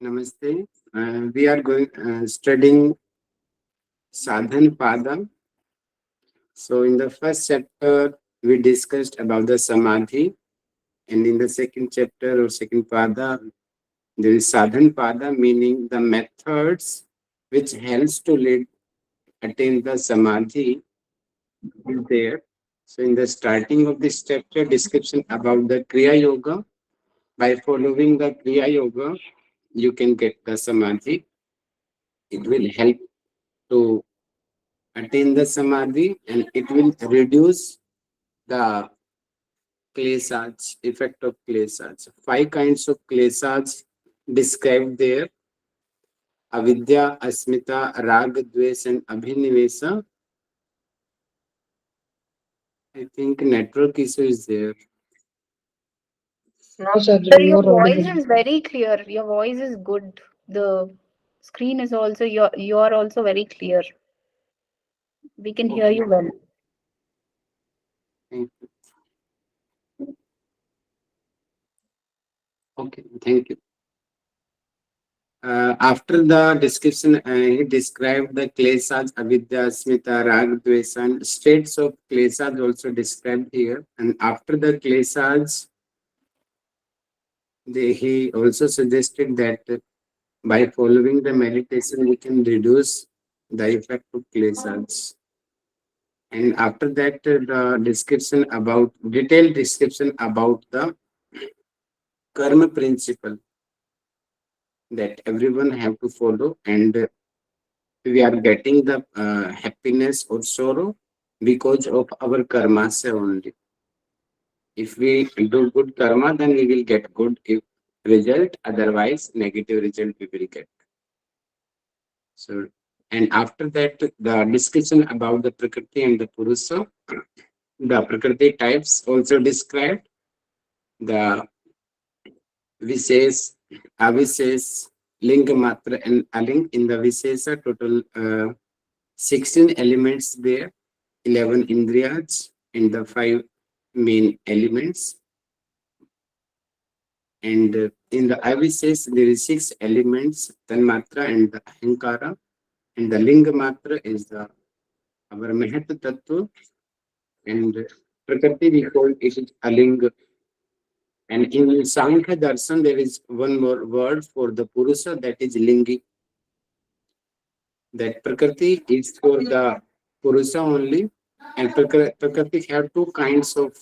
Namaste. We are going studying Sadhan Pada. So, in the first chapter, we discussed about the Samadhi, and in the second chapter or second Pada, there is Sadhan Pada, meaning the methods which helps to lead attain the Samadhi is there. So, in the starting of this chapter, description about the Kriya Yoga. By following the Kriya Yoga, you can get the Samadhi. It will help to attain the samadhi and it will reduce the klesas, effect of klesas. Five kinds of klesas described there: avidya, asmita, rag, dvesh, and abhinivesa. I think network issue is there. No, sir, Sir, you your are voice audible. is very clear. Your voice is good. The screen is also you are also very clear. We can hear Okay, you well. thank you. Okay, thank you. After the description, he described the klesas, avidya, smita, rag, dvesa, and states of klesas also described here. And after the klesas, he also suggested that by following the meditation, we can reduce the effect of klesas. And after that, the description about detailed description about the karma principle that everyone have to follow, and we are getting the happiness or sorrow because of our karma only. If we do good karma, then we will get good result. Otherwise, negative result we will get. So, and after that, the discussion about the Prakriti and the Purusa, the Prakriti types also described, the Vishes, Avishes, Linga Matra, and Aling. In the Vishesa, total 16 elements there, 11 Indriyas, and the 5 main elements. And in the Avishes, there is 6 elements, Tanmatra and the Ahankara. And the Linga Matra is the our Mahat Tattva, and Prakriti we call it is Alinga. And in Sankhya Darshan, there is one more word for the Purusa, that is Lingi. That Prakriti is for the Purusa only, and Prakriti have two kinds of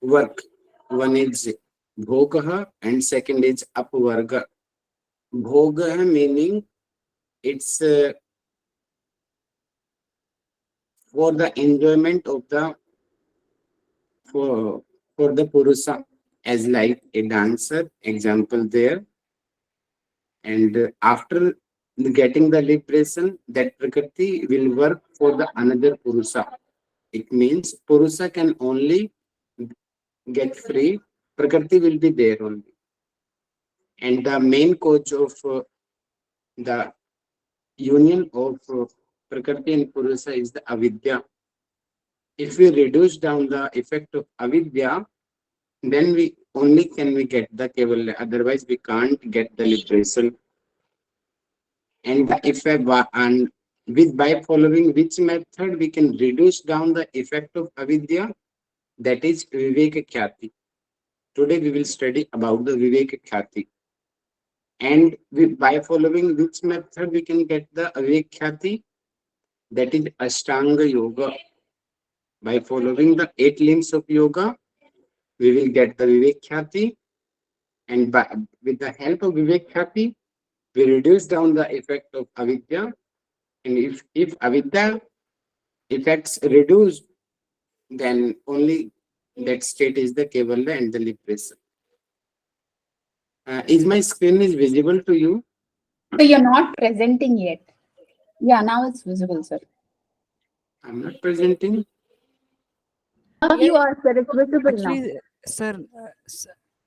work. One is Bhogaha and second is Apvarga. Bhogaha meaning it's for the enjoyment of the for for the Purusa, as like a dancer, example there. And after getting the liberation, that Prakriti will work for the another Purusa. It means Purusa can only get free, Prakriti will be there only. And the main cause of the union of Prakriti and Purusa is the avidya. If we reduce down the effect of avidya, then we only can we get the kevalya. Otherwise, we can't get the liberation. And the effect and with by following which method we can reduce down the effect of avidya, that is Vivekkhyati. Today we will study about the Vivekkhyati. And by following which method we can get the Vivekkhyati, that is Astanga yoga. By following the 8 limbs of yoga, we will get the Vivekkhyati, and with the help of Vivekkhyati, we reduce down the effect of avidya. And if avidya effects reduced, then only that state is the kevalya and the liberation. Is my screen is visible to you? So you're not presenting yet. Yeah, now it's visible, sir. I'm not presenting. Now Yeah, you are, sir. It's visible now. actually, sir,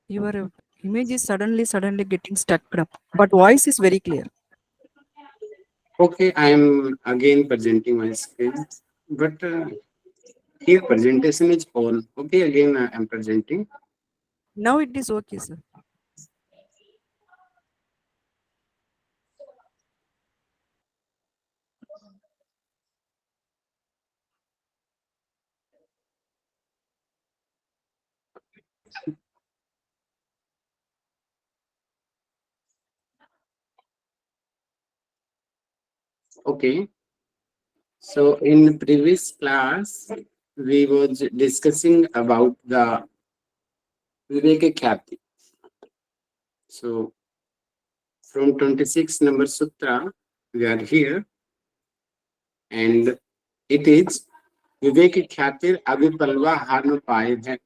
your image is suddenly getting stuck up, but voice is very clear. Okay, I am again presenting my screen, but here presentation is on. Okay, again I am presenting. Now it is okay, sir. Okay. So in previous class, we was discussing about the Vivekkhyati. So from 26 number sutra, we are here, and it is Vivekkhyati Avipalva Hanupaya.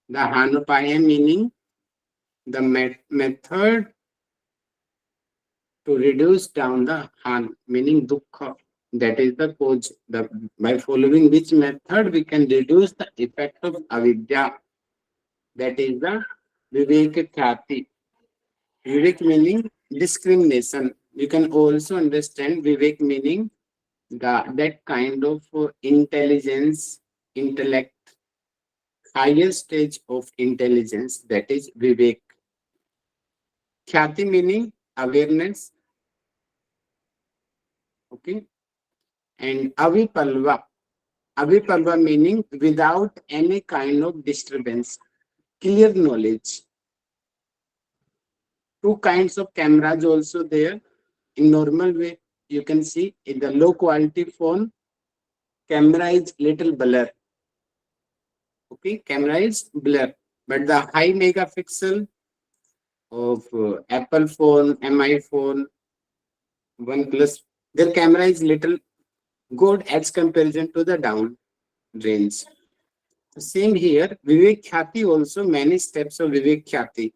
The Hanupaya meaning the method to reduce down the Han, meaning dukkha. That is the cause. By following which method we can reduce the effect of avidya. That is the Vivekkhyati. Vivek meaning discrimination. You can also understand Vivek meaning that kind of intelligence, intellect, higher stage of intelligence. That is Vivek. Khyati meaning awareness. Okay. And Avipalva. Avipalva meaning without any kind of disturbance. Clear knowledge. Two kinds of cameras also there. In normal way, you can see in the low quality phone, camera is little blur. Okay, camera is blur. But the high megapixel of Apple phone, MI phone, OnePlus, their camera is little good as comparison to the down range. Same here, Vivekkhyati also many steps of Vivekkhyati.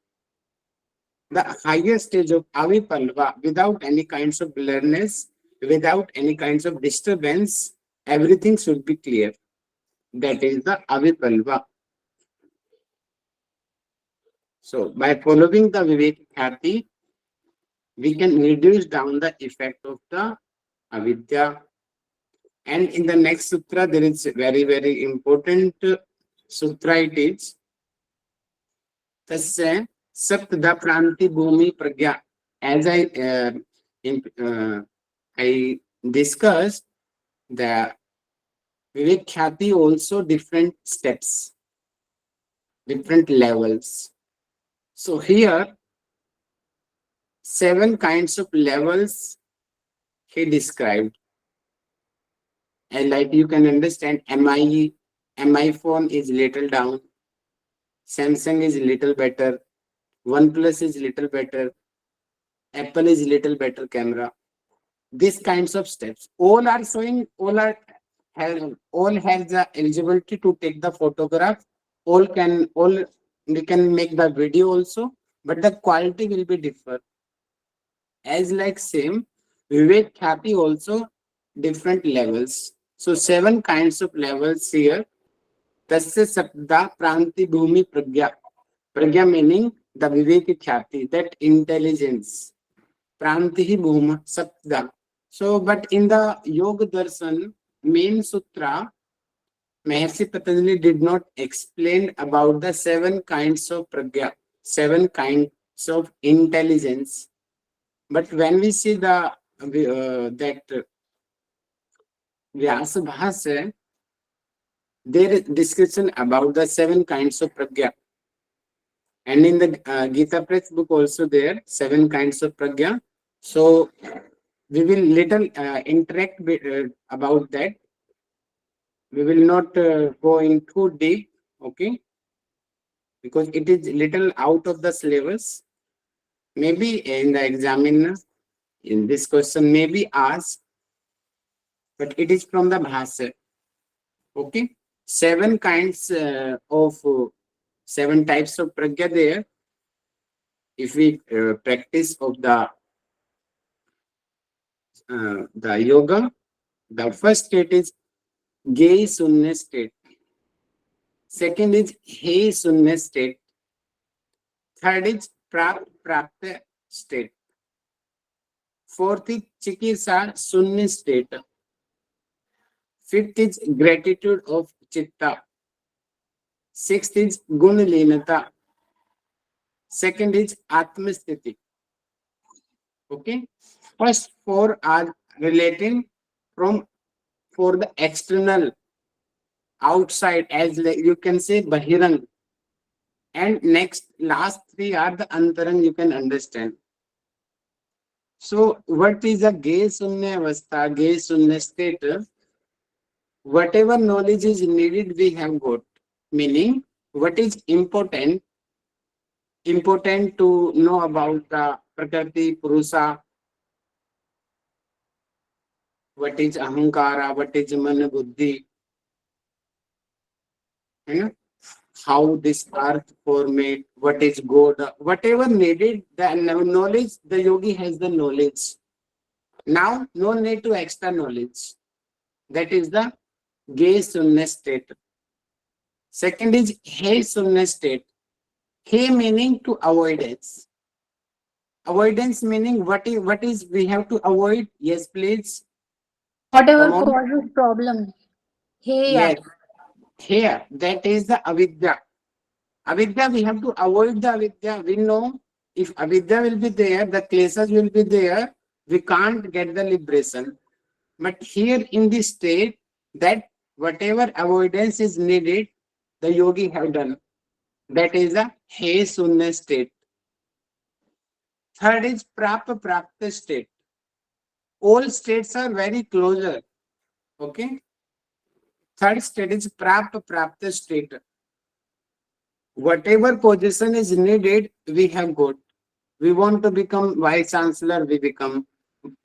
The highest stage of Avipalva without any kinds of blurriness, without any kinds of disturbance, everything should be clear. That is the Avipalva. So by following the Vivekkhyati, we can reduce down the effect of the avidya. And in the next sutra, there is very, very important sutra. It is Tasya Saptada Pranti Bhumi Pragya. As I discussed, the Vivekkhyati also different steps, different levels. So here, 7 kinds of levels he described. And like you can understand, MI phone is little down, Samsung is little better, OnePlus is little better, Apple is little better camera. These kinds of steps, all are showing, all has the eligibility to take the photograph. All we can make the video also, but the quality will be different. As like same, Vivekkhyati also different levels. So 7 kinds of levels here. Tasya Sabda Pranti Bhumi Pragya. Pragya meaning the Vivekkhyati, that intelligence. Pranti Bhuma Sabda. So, but in the Yogdarshan main sutra, Mahasi Patanjali did not explain about the 7 kinds of pragya, 7 kinds of intelligence. But when we see the that Vyasa Bhasya, there is description about the 7 kinds of pragya. And in the Gita Press book also there, 7 kinds of pragya. So we will little interact about that. We will not go in too deep, okay? Because it is little out of the syllabus. Maybe in the examiner, in this question may be asked, but it is from the Bhasya. Okay? 7 kinds of 7 types of pragya there. If we practice of the yoga, the first state is Gay Sunna state. Second is He Sunna state. Third is Prapta state. Fourth is Chikisa Sunni state. Fifth is gratitude of Chitta. Sixth is Gunalinata. Second is Atmasthiti. Okay. First 4 are relating for the external outside, as you can say Bahirang. And next, last three are the antarang you can understand. So what is a gay sunya avastha, gay sunya state? Whatever knowledge is needed, we have got. Meaning, what is important to know about the prakriti, purusa, what is ahankara, what is mana buddhi, you know, how this earth formed, what is God, whatever needed, the knowledge, the yogi has the knowledge. Now, no need to extra knowledge. That is the gay sunna state. Second is hey sunna state. Hey meaning to avoidance. Avoidance meaning what is we have to avoid? Yes, please. Whatever Come on. causes problem. Hey, Yes. Here, that is the avidya. Avidya, we have to avoid the avidya. We know if avidya will be there, the kleshas will be there, we can't get the liberation. But here in this state, that whatever avoidance is needed, the yogi have done. That is a he sunna state. Third is prapta state. All states are very closer. Okay. Third state is prapta state. Whatever position is needed, we have got. We want to become vice chancellor, we become.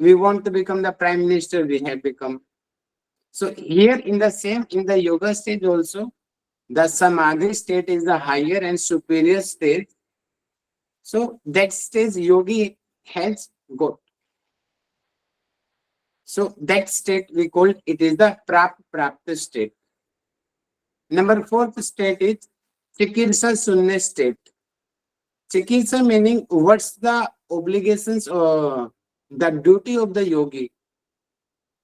We want to become the prime minister, we have become. So here in the yoga stage also, the samadhi state is the higher and superior state. So that stage yogi has got. So that state we call it is the prapta state. Number fourth state is chikitsa sunna state. Chikitsa meaning what's the obligations or the duty of the yogi.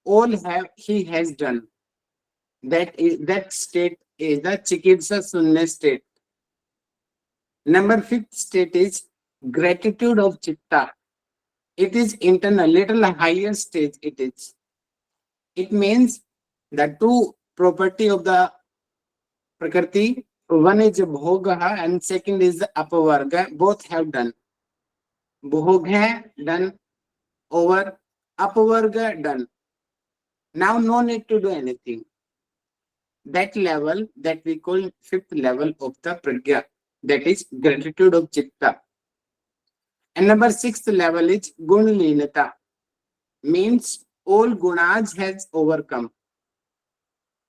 All have he has done. That state is the chikitsa sunna state. Number fifth state is gratitude of chitta. It is internal, little higher stage it is. It means the two property of the prakriti, one is bhogaha and second is apavarga, both have done. Bhogha done, over, apavarga done. Now no need to do anything. That level that we call fifth level of the pragya, that is gratitude of chitta. And number sixth level is gunlinata, means all gunas has overcome.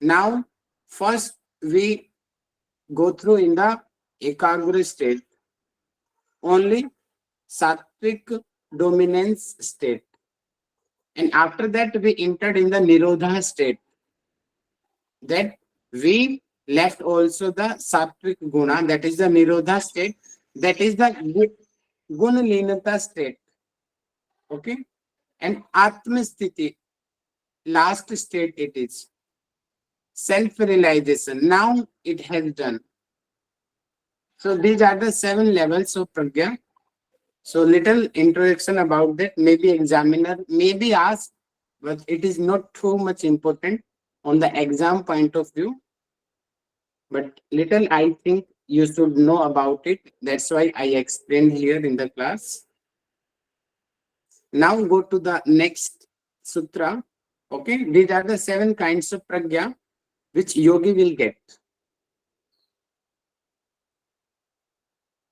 Now, first we go through in the ekagra state, only sattvic dominance state. And after that, we entered in the nirodha state. That we left also the sattvic guna, that is the nirodha state, that is the gunalinata state. Okay. And atmasthiti, last state it is. Self-realization. Now it has done. So these are the 7 levels of pragya. So little introduction about that. Maybe examiner maybe ask, but it is not too much important on the exam point of view. But little I think you should know about it. That's why I explained here in the class. Now go to the next sutra. Okay, these are the 7 kinds of pragya which yogi will get.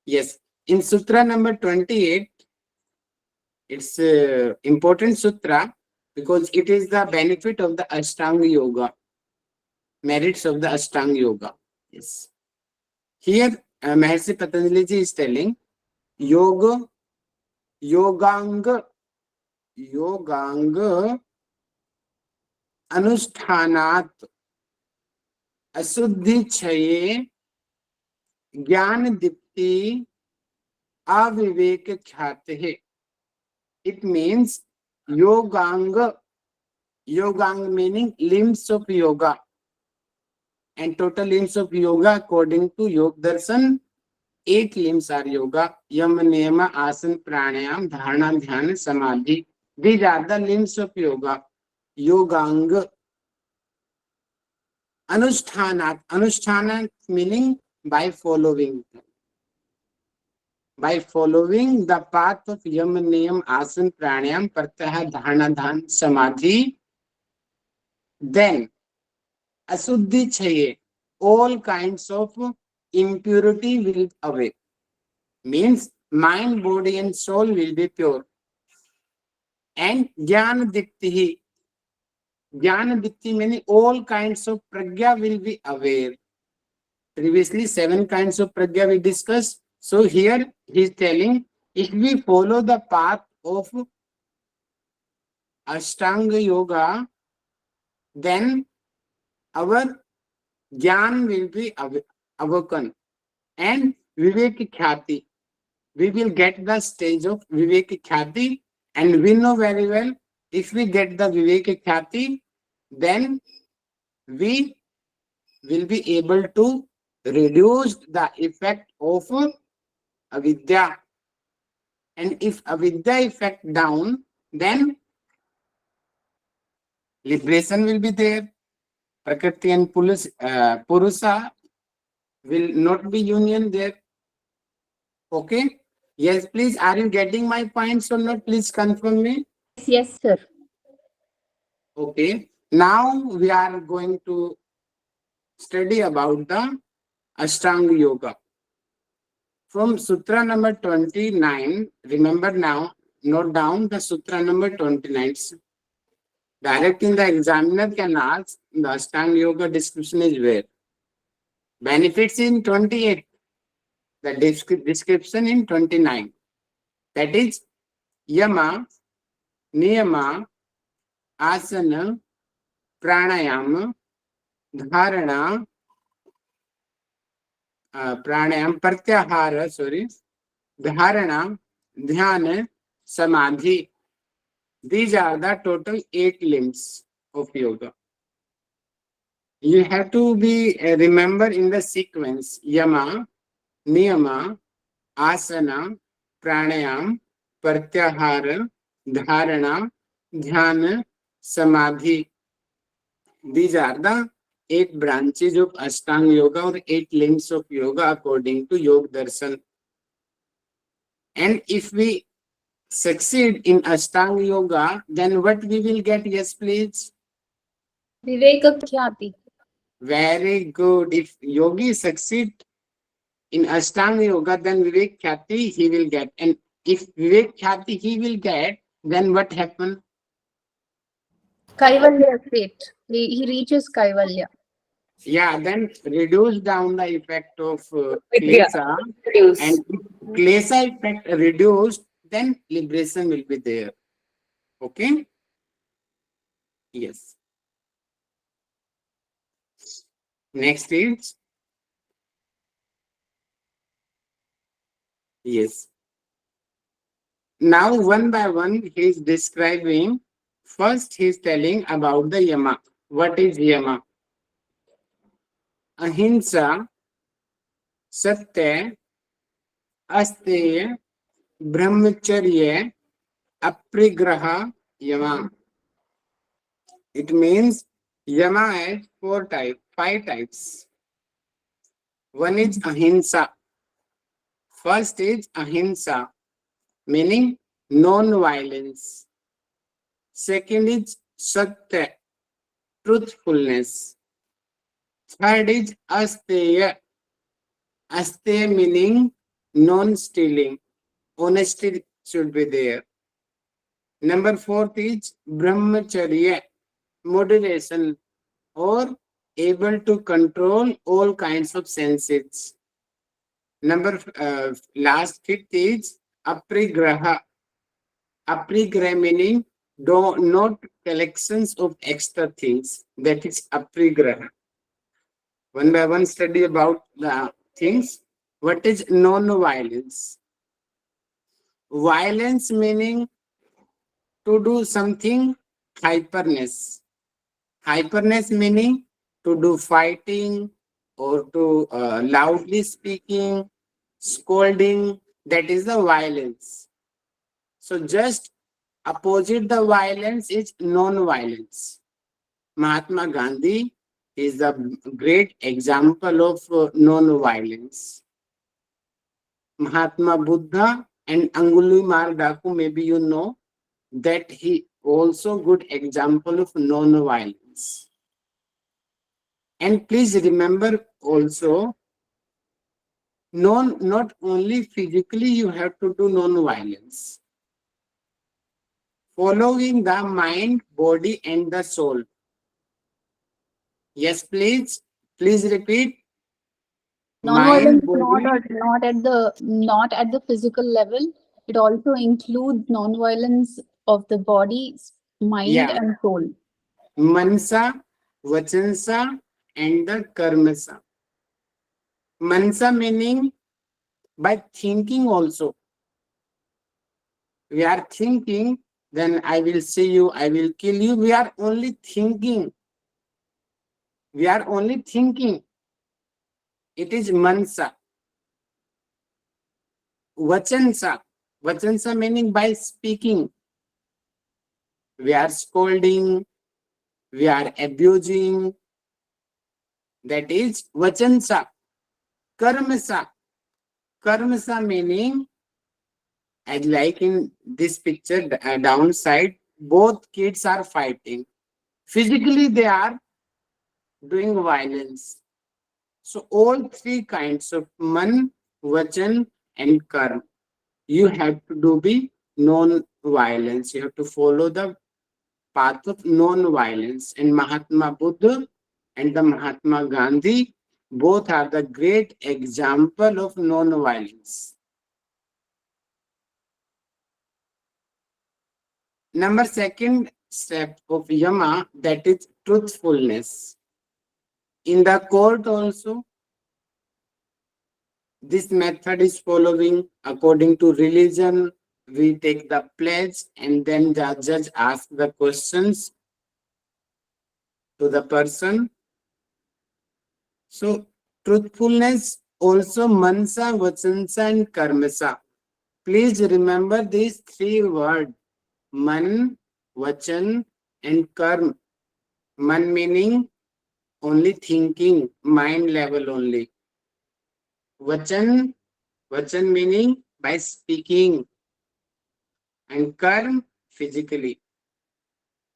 Yes, in sutra number 28, it's important sutra because it is the benefit of the Astanga yoga, merits of the Astanga yoga. Yes. Here, Mahasi Patanjali ji is telling yoga, yogang अनुष्ठानात अशुद्धि क्षये ज्ञान दीप्ति अविवेक ख्याति. It means yogang meaning limbs of yoga, and total limbs of yoga according to Yogdarshana, 8 limbs are yoga: yama, niyama, asana, pranayama, dharana, dhyana, samadhi. These are the limbs of yoga. Yogang. Anushthanat meaning by following. by following the path of yama, niyam, asana, pranayam, pratyahara, dharana, dhyana, samadhi, then asuddhi chaye, all kinds of impurity will away. Means mind, body and soul will be pure. And jnana dikti, jnana dikti meaning all kinds of pragya will be aware. Previously, 7 kinds of pragya we discussed. So here he is telling, if we follow the path of Astanga yoga, then our jnana will be awakened. And Vivekkhyati, we will get the stage of Vivekkhyati, and we know very well, if we get the Vivekkhyati, then we will be able to reduce the effect of avidya. And if avidya effect down, then liberation will be there. Prakriti and Purusa will not be union there. Okay? Yes, please. Are you getting my points or not? Please confirm me. Yes, sir. Okay. Now we are going to study about the Astanga Yoga. From Sutra number 29, remember now, note down the Sutra number 29. Direct in the examiner can ask, the Astanga Yoga description is where? Benefits in 28, the description in 29. That is yama, niyama, asana, pranayama, dharana, pratyahara, dharana, dhyana, samadhi. These are the total 8 limbs of yoga. You have to be remember in the sequence yama, niyama, asana, pranayam, pratyahara, dharana, dhyana, samadhi. These are the 8 branches of Astanga Yoga or 8 limbs of yoga according to Yogdarshana. And if we succeed in Astanga Yoga, then what we will get? Yes, please. Vivekkhyati. Very good. If yogi succeed in Astanga Yoga, then Vivekkhyati he will get. And if Vivekkhyati he will get, then what happen? Kaivalya state. He reaches Kaivalya. Yeah, then reduce down the effect of Yeah. klesa, Reduce. and if klesa effect reduced, then liberation will be there. Okay? Yes. Next is, yes. Now one by one he is describing. First he is telling about the yama. What is yama? Ahimsa, satya, asteya, bramcharya, aprigraha, yama. It means yama has 5 types. One is ahimsa. First is ahimsa, meaning non-violence. Second is satya, truthfulness. Third is asteya. Asteya meaning non-stealing. Honesty should be there. Number 4 is bramcharya, moderation, or able to control all kinds of senses. Number last 5th is aprigraha. Aprigraha meaning not collections of extra things. That is aprigraha. One by one study about the things. What is non-violence? Violence meaning to do something hyperness. Hyperness meaning to do fighting or to loudly speaking, scolding. That is the violence. So just opposite the violence is non-violence. Mahatma Gandhi is a great example of non-violence. Mahatma Buddha and Angulimala Daku, maybe you know that he also good example of non-violence. And please remember also, not only physically you have to do non-violence, following the mind, body, and the soul. Yes, please repeat. Non-violence Mind, is not body, not at the physical level. It also includes non-violence of the body, mind, yeah, and soul. mansa, vachansa, and the karmasa. Mansa meaning by thinking also. We are thinking, then I will see you, I will kill you. We are only thinking. We are only thinking. It is mansa. Vachansa. Vachansa meaning by speaking. We are scolding, we are abusing. That is vachansa. Karmasa. Karmasa meaning, as like in this picture downside, both kids are fighting. Physically, they are doing violence. So all three kinds of man, vachan, and karma, you have to do be non-violence. You have to follow the path of non-violence. And Mahatma Buddha and the Mahatma Gandhi both are the great example of non-violence. Number second step of yama, that is truthfulness. In the court also, this method is following according to religion. We take the pledge and then the judge asks the questions to the person. So truthfulness also mansa, vachansa, and karmasa. Please remember these three words: man, vachan, and karma. Man meaning only thinking, mind level only. Vachan, vachan meaning by speaking, and karma physically.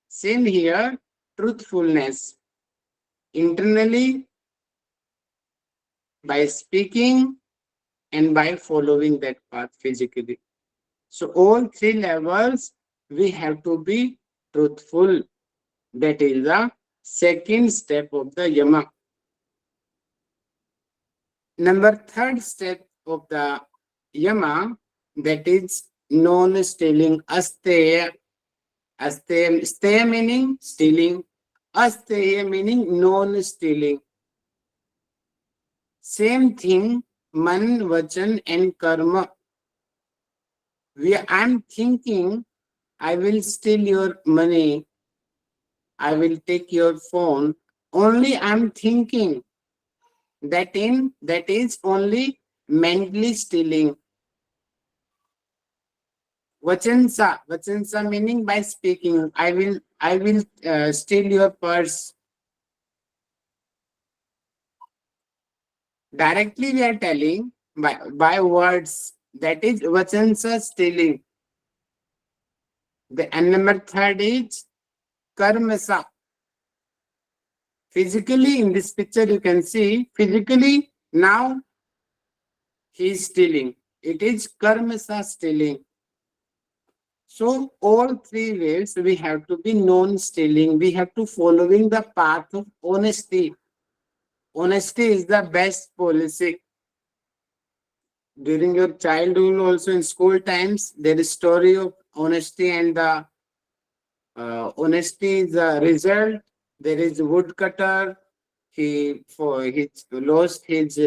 Same here, truthfulness. Internally by speaking and by following that path physically. So all three levels we have to be truthful. That is the second step of the yama. Number third step of the yama, that is non-stealing. Asteya. Asteya, steya meaning stealing. Asteya meaning non-stealing. Same thing, man, vachan, and karma. I'm thinking, I will steal your money, I will take your phone. Only I'm thinking. That is only mentally stealing. Vachansa meaning by speaking. I will steal your purse. Directly we are telling by words. That is vachansa stealing. And number third is karmasa. Physically, in this picture, you can see physically now he is stealing. It is karmasa stealing. So all three ways we have to be non-stealing. We have to following the path of honesty. Honesty is the best policy. During your childhood, also in school times, there is story of honesty, and the honesty is the result. There is woodcutter. He lost his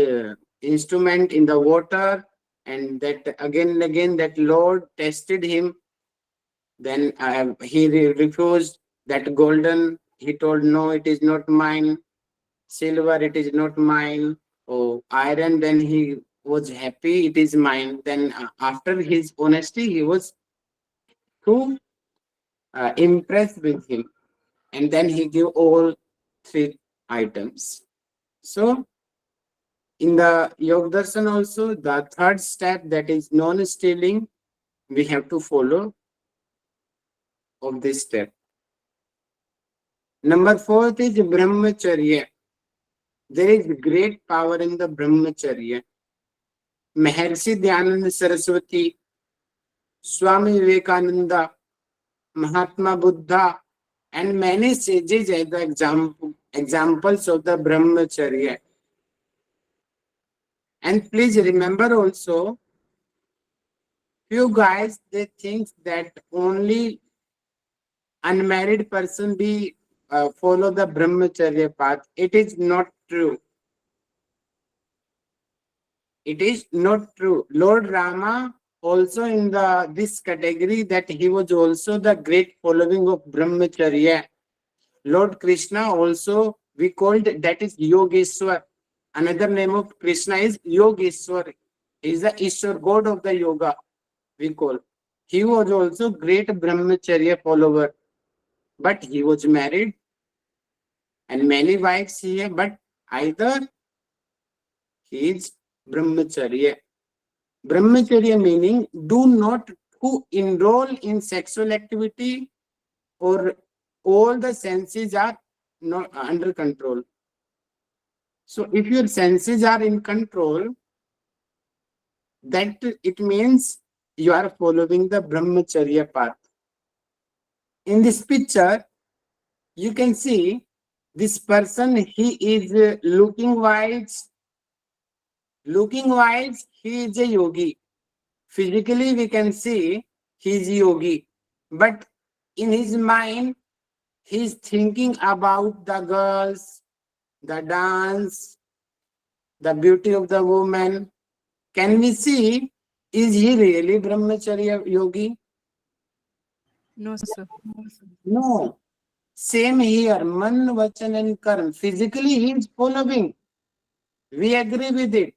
instrument in the water, and that again and again that Lord tested him. Then he refused that golden. He told, "No, it is not mine. Silver, it is not mine. Oh, iron." Then he was happy. It is mine. Then after his honesty, he was too impressed with him, and then he gave all three items. So In the Yogdarshana also, the third step, that is non-stealing, we have to follow of this step. Number fourth is brahmacharya. There is great power in the brahmacharya. Maharshi Dhyananda Saraswati, Swami Vivekananda, Mahatma Buddha, and many sages are the examples of the brahmacharya. And please remember also, few guys, they think that only unmarried person be follow the brahmacharya path. It is not true. It is not true. Lord Rama also in the this category, that he was also the great following of brahmacharya. Lord Krishna also, we called that is Yogeshwar. Another name of Krishna is Yogeshwar. He is the Ishwar, God of the yoga, we call. He was also great brahmacharya follower, but he was married and many wives he had, but either he is brahmacharya. Brahmacharya meaning do not to enroll in sexual activity, or all the senses are not under control. So if your senses are in control, that it means you are following the brahmacharya path. In this picture, you can see this person, he is looking wise. Looking wise, he is a yogi. Physically, we can see he is a yogi. But in his mind, he is thinking about the girls, the dance, the beauty of the woman. Can we see, is he really brahmacharya yogi? No, sir. No. Same here, man, vachan and karma. Physically, he is following. We agree with it.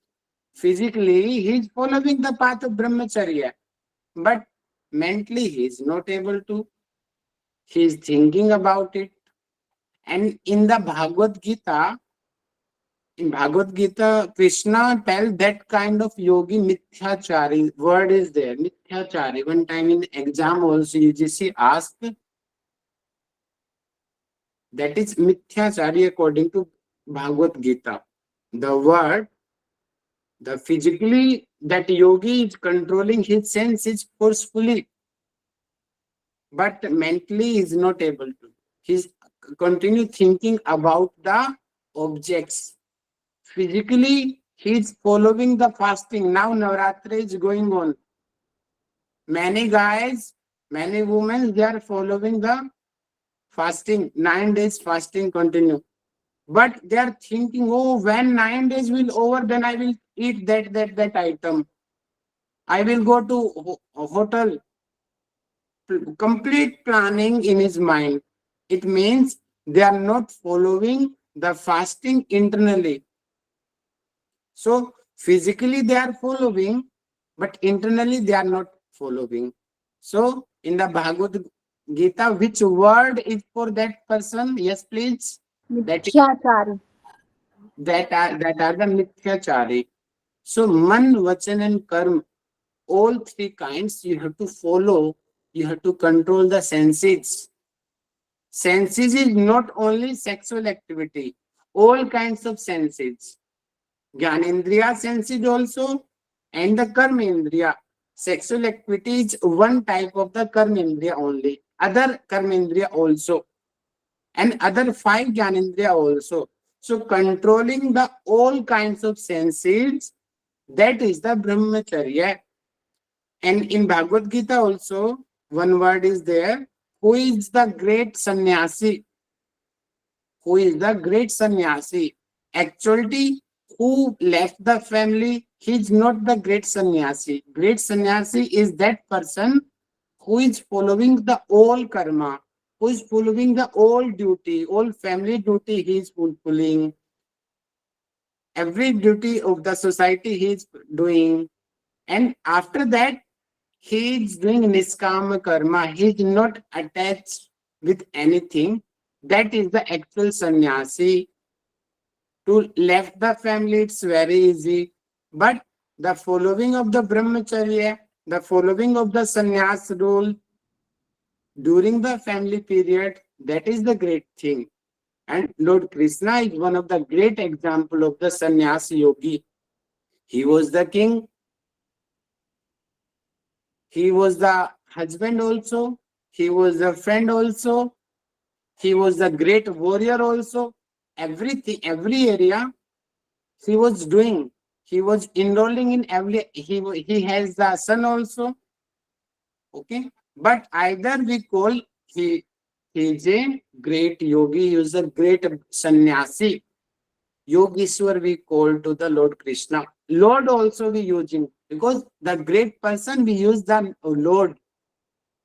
Physically, he is following the path of brahmacharya. But mentally, he is not able to. He is thinking about it. And in the Bhagavad Gita, Krishna tells that kind of yogi mithyachari. Word is there, mithyachari. One time in exam also UGC asked, that is mithyachari according to Bhagavad Gita. The word, the physically, that yogi is controlling his senses forcefully, but mentally he is not able to. He's continue thinking about the objects. Physically, he is following the fasting. Now Navratri is going on. Many guys, many women, they are following the fasting. 9 days fasting continue. But they are thinking, oh, when 9 days will over, then I will eat that item. I will go to a hotel. Complete planning in his mind. It means they are not following the fasting internally. So physically they are following, but internally they are not following. So in the Bhagavad Gita, which word is for that person? Yes, please. Mithyachari. That are the mithyachari. So man, vachan and karma, all three kinds you have to follow. You have to control the senses. Senses is not only sexual activity, all kinds of senses. Gyanendriya senses also, and the karmendriya. Sexual activity is one type of the karmendriya only. Other karmendriya also. And other 5 Gyanendriya also. So controlling the all kinds of senses, that is the brahmacharya. And in Bhagavad Gita also, one word is there. Who is the great sannyasi? Who is the great sannyasi? Actually, who left the family? He is not the great sannyasi. Great sannyasi is that person who is following the all karma, who is following the all duty, all family duty he is fulfilling. Every duty of the society he is doing. And after that, he is doing niskama karma. He is not attached with anything. That is the actual sannyasi. To left the family, it's very easy. But the following of the brahmacharya, the following of the sannyas rule during the family period, that is the great thing. And Lord Krishna is one of the great example of the sannyas yogi. He was the king. He was the husband also. He was the friend also. He was the great warrior also. Everything, every area he was doing. He was enrolling in every. He has the son also. Okay, but either we call he is a great yogi. He is a great sannyasi. Yogeshwar we call to the Lord Krishna. Lord also we using because the great person we use the Lord.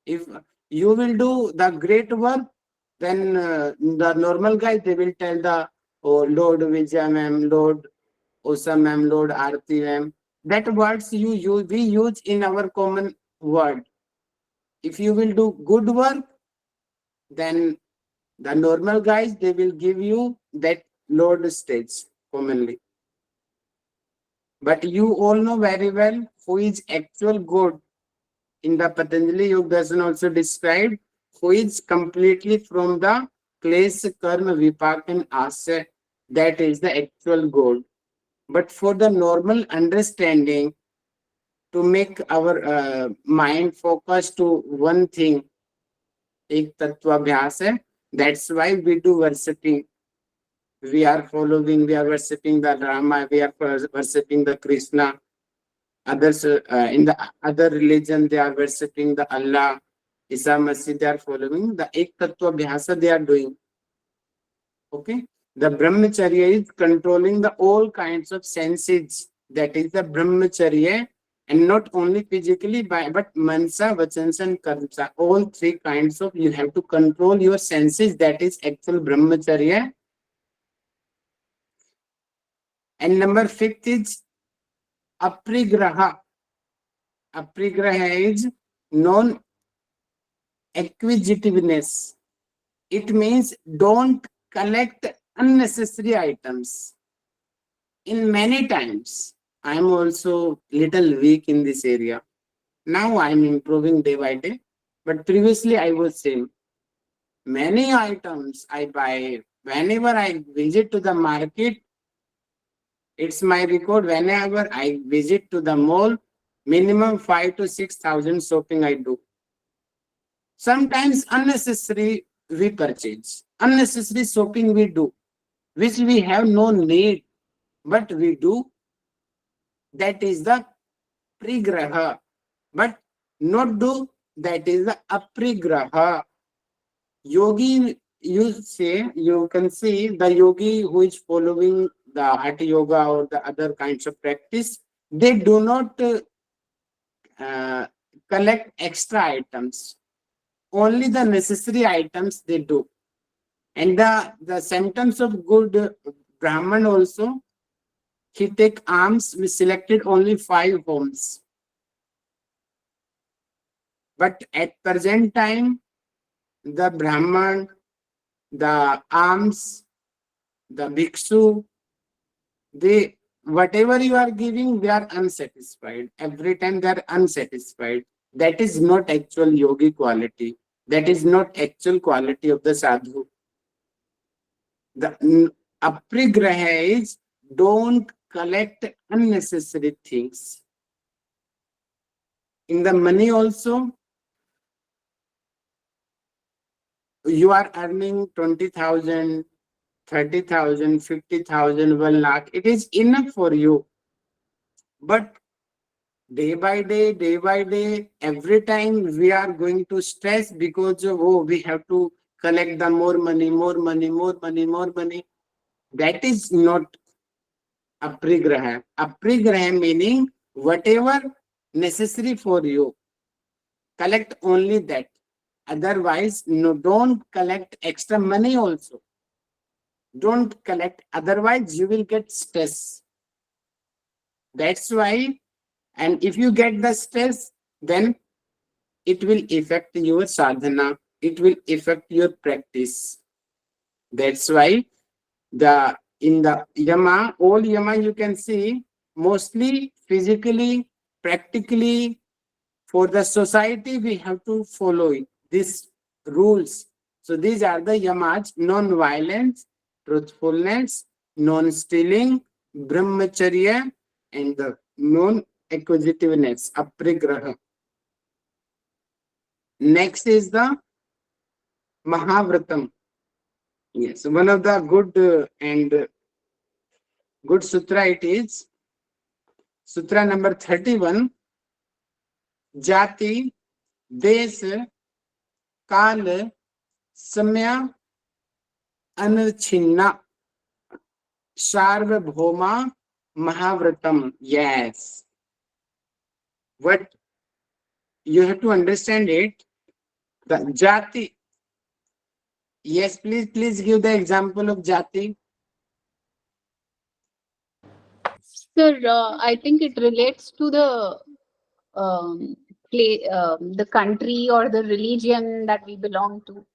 If you will do the great work, then the normal guys they will tell the Lord Vijay ma'am, Lord Osa ma'am, Lord Arti ma'am. That words you use we use in our common word. If you will do good work, then the normal guys they will give you that Lord stage commonly. But you all know very well who is actual God. In the Patanjali Yogdarshana also described who is completely from the place, karma, vipak and asa. That is the actual God. But for the normal understanding, to make our mind focus to one thing, ek tattva abhyas hai. That's why we do worshipping. We are following, we are worshipping the Rama, we are worshipping the Krishna. Others in the other religion, they are worshipping the Allah, Isa Masih, they are following the Ek Tattva Abhyasa they are doing. Okay. The brahmacharya is controlling the all kinds of senses. That is the brahmacharya, and not only physically but mansa, vachansa and karmsa. All three kinds of you have to control your senses. That is actual brahmacharya. And number 5th is aprigraha. Aprigraha is non-acquisitiveness. It means don't collect unnecessary items. In many times, I am also little weak in this area. Now I am improving day by day. But previously I was saying, many items I buy. Whenever I visit to the market, it's my record. Whenever I visit to the mall, minimum 5,000 to 6,000 shopping I do. Sometimes unnecessary we purchase, unnecessary shopping we do, which we have no need, but we do. That is the prigraha, but not do. That is the aprigraha. Yogi, you can see the yogi who is following the hatha yoga or the other kinds of practice, they do not collect extra items. Only the necessary items they do. And the symptoms of good Brahman also, he take alms, we selected only 5 homes. But at present time, the Brahman, the alms, the bhiksu, they whatever you are giving, they are unsatisfied. Every time they are unsatisfied. That is not actual yogi quality. That is not actual quality of the sadhu. The aprigraha is don't collect unnecessary things. In the money also, you are earning 20,000, 30,000, 50,000, 1 lakh. It is enough for you. But day by day, every time we are going to stress because we have to collect the more money. That is not aprigraha. Aprigraha meaning whatever necessary for you, collect only that. Otherwise, no, don't collect extra money also. Don't collect, otherwise you will get stress. That's why, and if you get the stress, then it will affect your sadhana, it will affect your practice. That's why the in the yama, all yama you can see mostly physically, practically, for the society we have to follow it, these rules. So these are the yamas: non-violence, truthfulness, non-stealing, bramcharya, and the non-acquisitiveness, aprigraha. Next is the Mahavratam. Yes, one of the good and good sutra it is. Sutra number 31. Jati, देश, काल, समय, अनछिन्ना, सार्वभौमा, Mahavratam. Yes. What you have to understand it. The jati. Yes, please give the example of jati. Sir, I think it relates to the the country or the religion that we belong to.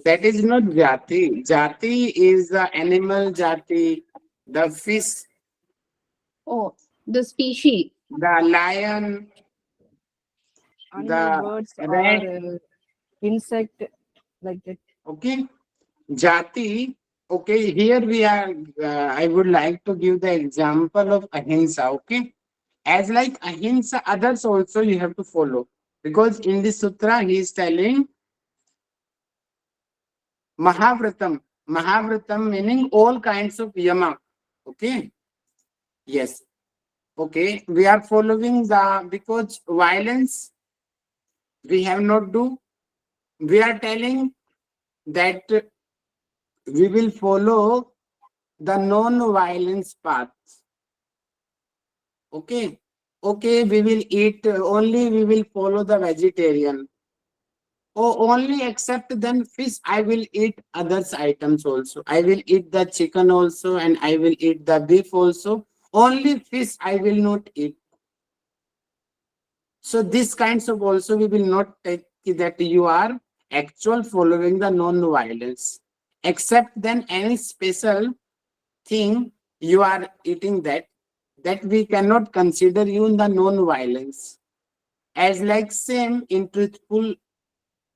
That is not jati. Jati is the animal jati, the fish, Oh, the species. the lion, Animal, the birds, or rat. insect, like that. Okay. Jati. Okay. Here we are. I would like to give the example of ahimsa. Okay. As like ahimsa, others also you have to follow. Because in this sutra, he is telling Mahavratam. Mahavratam meaning all kinds of yama. Okay. Yes. Okay. We are following the, because violence we have not do. We are telling that we will follow the non-violence path. Okay. Okay. We will eat only, we will follow the vegetarian. Oh, only except then fish, I will eat others items also. I will eat the chicken also and I will eat the beef also. Only fish I will not eat. So these kinds of also we will not take that you are actual following the non-violence. Except then any special thing you are eating that we cannot consider you in the non-violence. As like same in truthful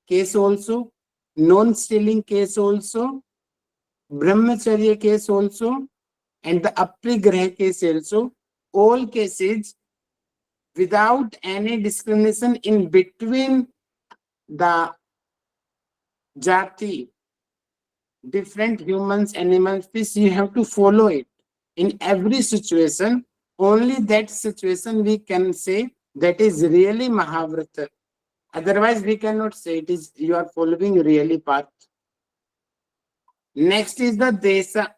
case also, non-stealing case also, brahmacharya case also, and the aprigraha case also, all cases without any discrimination in between the jati, different humans, animals, fish, you have to follow it in every situation. Only that situation we can say that is really Mahavrata. Otherwise, we cannot say it is you are following really path. Next is the desa.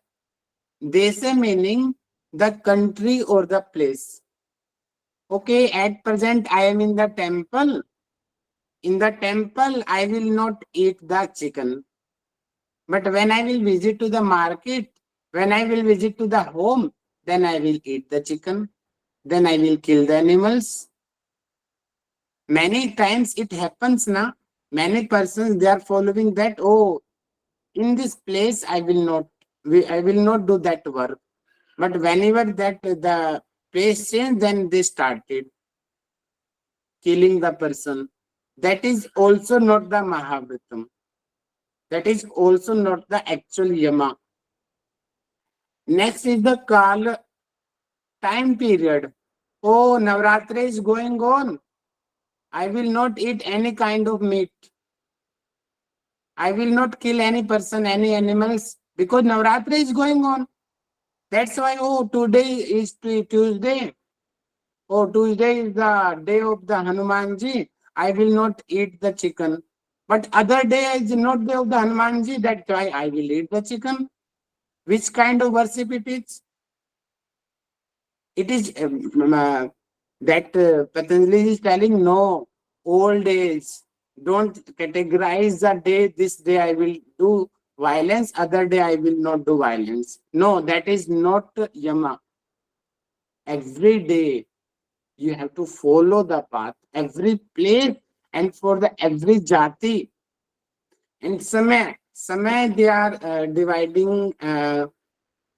Desa meaning the country or the place. Okay, at present I am in the temple. In the temple, I will not eat the chicken. But when I will visit to the market, when I will visit to the home, then I will eat the chicken. Then I will kill the animals. Many times it happens now. Many persons they are following that. Oh, in this place I will not. I will not do that work. But whenever that the place changed, then they started killing the person. That is also not the Mahavritam. That is also not the actual yama. Next is the Kala time period. Oh, Navratri is going on. I will not eat any kind of meat. I will not kill any person, any animals, because Navratri is going on. That's why, oh, today is Tuesday. Oh, Tuesday is the day of the Hanumanji. I will not eat the chicken. But other day is not day of the Hanumanji. That's why I will eat the chicken. Which kind of worship it is? It is that Patanjali is telling no, all days. Don't categorize the day, this day I will do violence, other day I will not do violence. No, that is not yama. Every day you have to follow the path, every place, and for the every jati. And samay they are dividing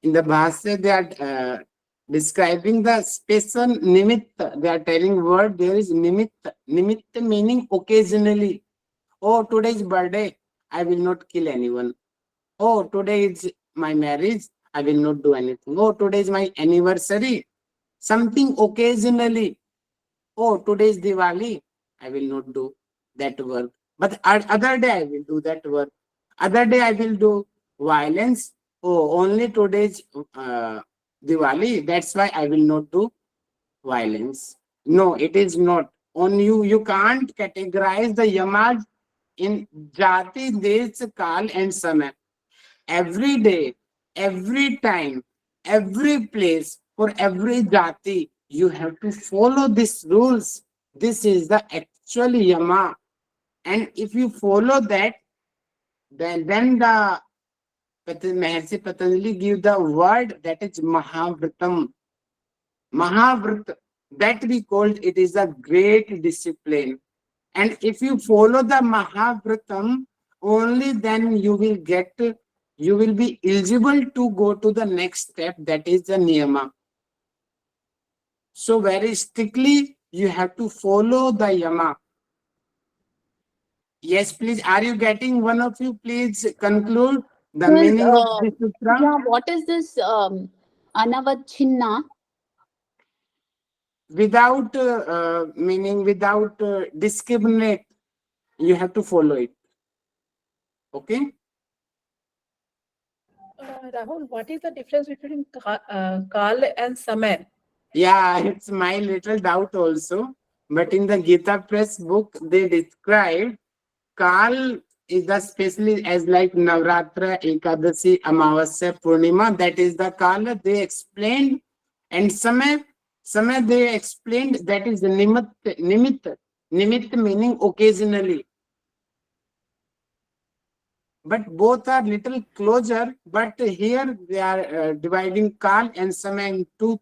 In the Bhasya, they are describing the special nimitta. They are telling word there is nimitta. Nimitta meaning occasionally. Oh, today is birthday. I will not kill anyone. Oh, today is my marriage. I will not do anything. Oh, today is my anniversary. Something occasionally. Oh, today is Diwali. I will not do that work. But other day I will do that work. Other day I will do violence. Oh, only today's Diwali. That's why I will not do violence. No, it is not. On you, you can't categorize the yamas in jati, desh, kal, and samay. Every day, every time, every place, for every jati, you have to follow these rules. This is the actual yama. And if you follow that, then the Maharshi Patanjali give the word that is Mahavritam. Mahavrit, that we called it is a great discipline. And if you follow the Mahavritam, only then you will be eligible to go to the next step, that is the niyama. So very strictly, you have to follow the yama. Yes, please. Are you getting? One of you, please conclude the meaning of this sutra. Yeah, what is this anavachinna? Without meaning, without discriminate, you have to follow it. Okay. Rahul, what is the difference between Kal and Samay? Yeah, it's my little doubt also. But in the Gita Press book, they describe Kal is the specially as like Navratra, Ekadasi, Amavasya, Purnima. That is the Kala they explained. And Samay they explained that is the Nimitta. Nimitta meaning occasionally. But both are little closer. But here they are dividing Kal and Samay in two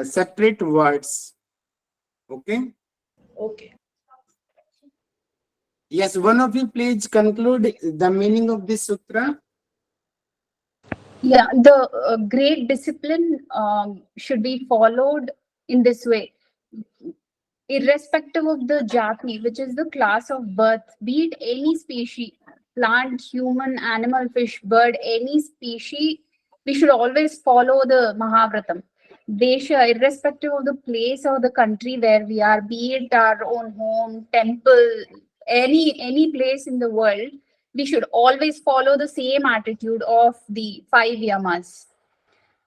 separate words. Okay. Okay. Yes, one of you please conclude the meaning of this sutra. Yeah, the great discipline should be followed in this way. Irrespective of the jati, which is the class of birth, be it any species, plant, human, animal, fish, bird, any species, we should always follow the Mahavratam. Desha, irrespective of the place or the country where we are, be it our own home, temple, any place in the world, we should always follow the same attitude of the five yamas.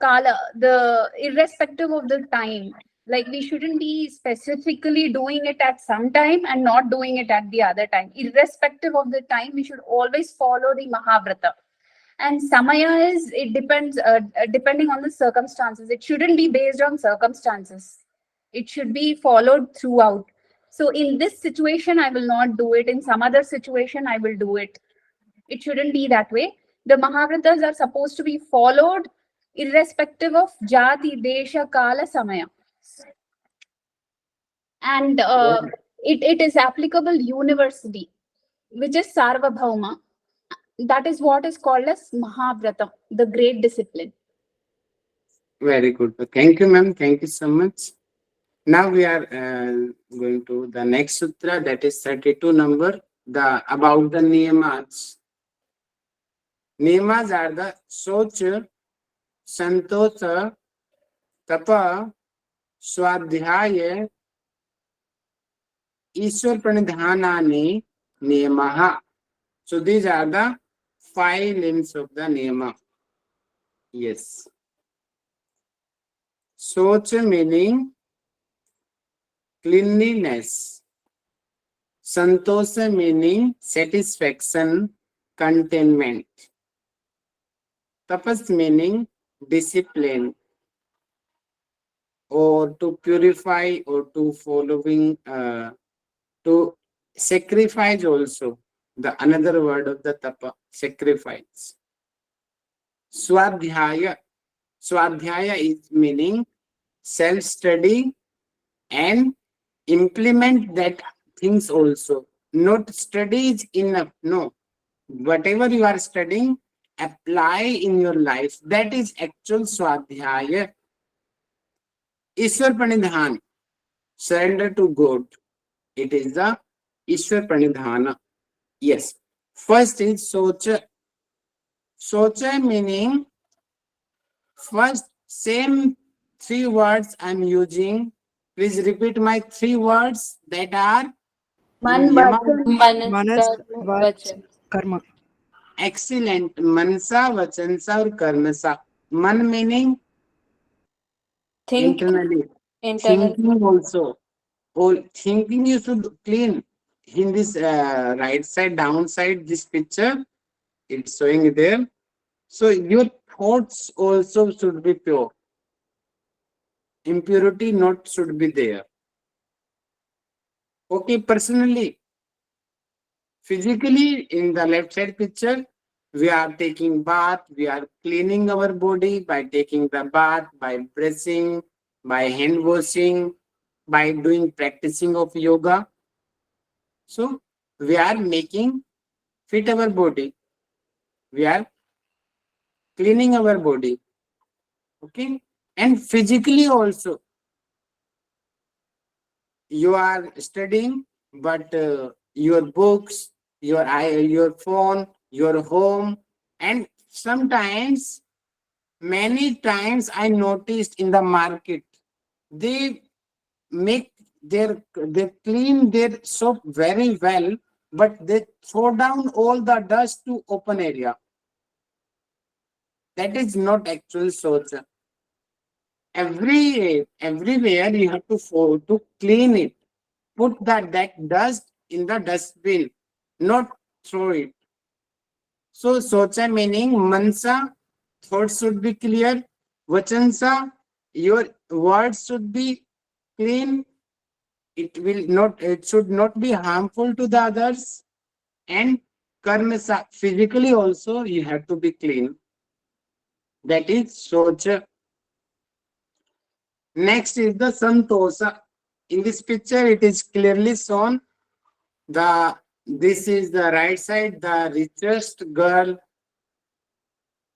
Kala, the irrespective of the time, like we shouldn't be specifically doing it at some time and not doing it at the other time. Irrespective of the time, we should always follow the Mahavrata. And Samaya is, it depends, depending on the circumstances. It shouldn't be based on circumstances. It should be followed throughout. So in this situation, I will not do it. In some other situation, I will do it. It shouldn't be that way. The Mahavratas are supposed to be followed irrespective of jati, desha, kala, samaya. And it is applicable universally, which is sarvabhauma. That is what is called as Mahavrata, the great discipline. Very good. Thank you, ma'am. Thank you so much. Now we are going to the next sutra, that is 32 number, the about the niyamas. Niyamas are the socha, santosha, tapa, swadhyaya, ishwar pranidhanani, niyamaha. So these are the 5 limbs of the niyama. Yes. Socha meaning cleanliness. Santosha meaning satisfaction, contentment. Tapas meaning discipline, or to purify, or to following, to sacrifice also. The another word of the tapa, sacrifice. Swadhyaya. Swadhyaya is meaning self-study and implement that things also. Not study is enough. No. Whatever you are studying, apply in your life. That is actual swadhyaya. Ishwar pranidhan, surrender to God. It is the Ishwar pranidhana. Yes. First is socha. Socha meaning, first same three words I'm using. Please repeat my three words that are Man, in yama. vachan, Manas, karma, Vach, vachan. Karma. Excellent. Mansa, vachansa और कर्मसा. Man meaning Think internally. internal. Thinking also. All thinking you should clean. In this right side, down side, this picture, it's showing there. So your thoughts also should be pure. Impurity not should be there. Okay, personally, physically in the left side picture, we are taking bath, we are cleaning our body by taking the bath, by brushing, by hand washing, by doing practicing of yoga. So we are making fit our body. We are cleaning our body. Okay. And physically also, you are studying, but your books, your phone, your home, and sometimes, many times I noticed in the market, they make they clean their soap very well, but they throw down all the dust to open area. That is not actual soap. Everywhere you have to clean it. Put that dust in the dustbin, not throw it. So socha meaning mansa, thoughts should be clear. Vachansa, your words should be clean. It should not be harmful to the others. And karmasa, physically also you have to be clean. That is socha. Next is the santosa. In this picture, it is clearly shown. This is the right side, the richest girl,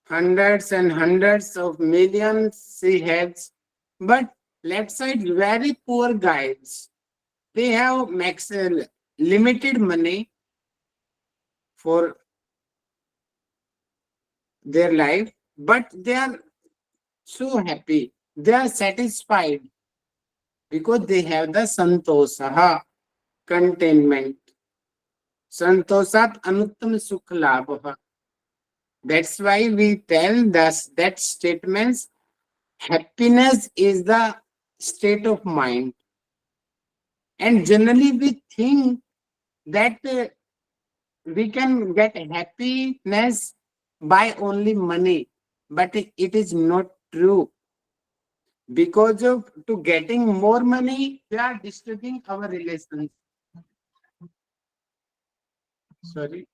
hundreds and hundreds of millions she has. But left side, very poor guys. They have limited money for their life, but they are so happy. They are satisfied because they have the santosaha, contentment. Santosat anuttam sukha labha. That's why we tell that statements, happiness is the state of mind. And generally we think that we can get happiness by only money, but it is not true. Because of to getting more money, we are disturbing our relations. Sorry.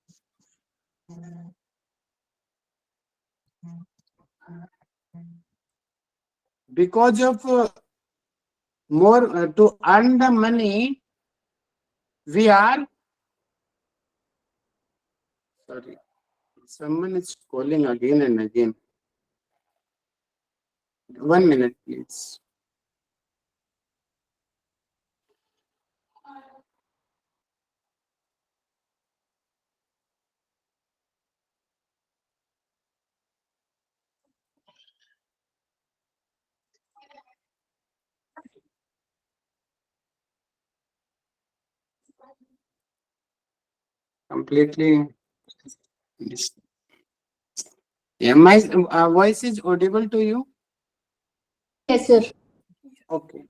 Because of more to earn the money, we are sorry. Someone is calling again and again. 1 minute, please. Completely. Yeah, my voice is audible to you. Yes, sir. Okay.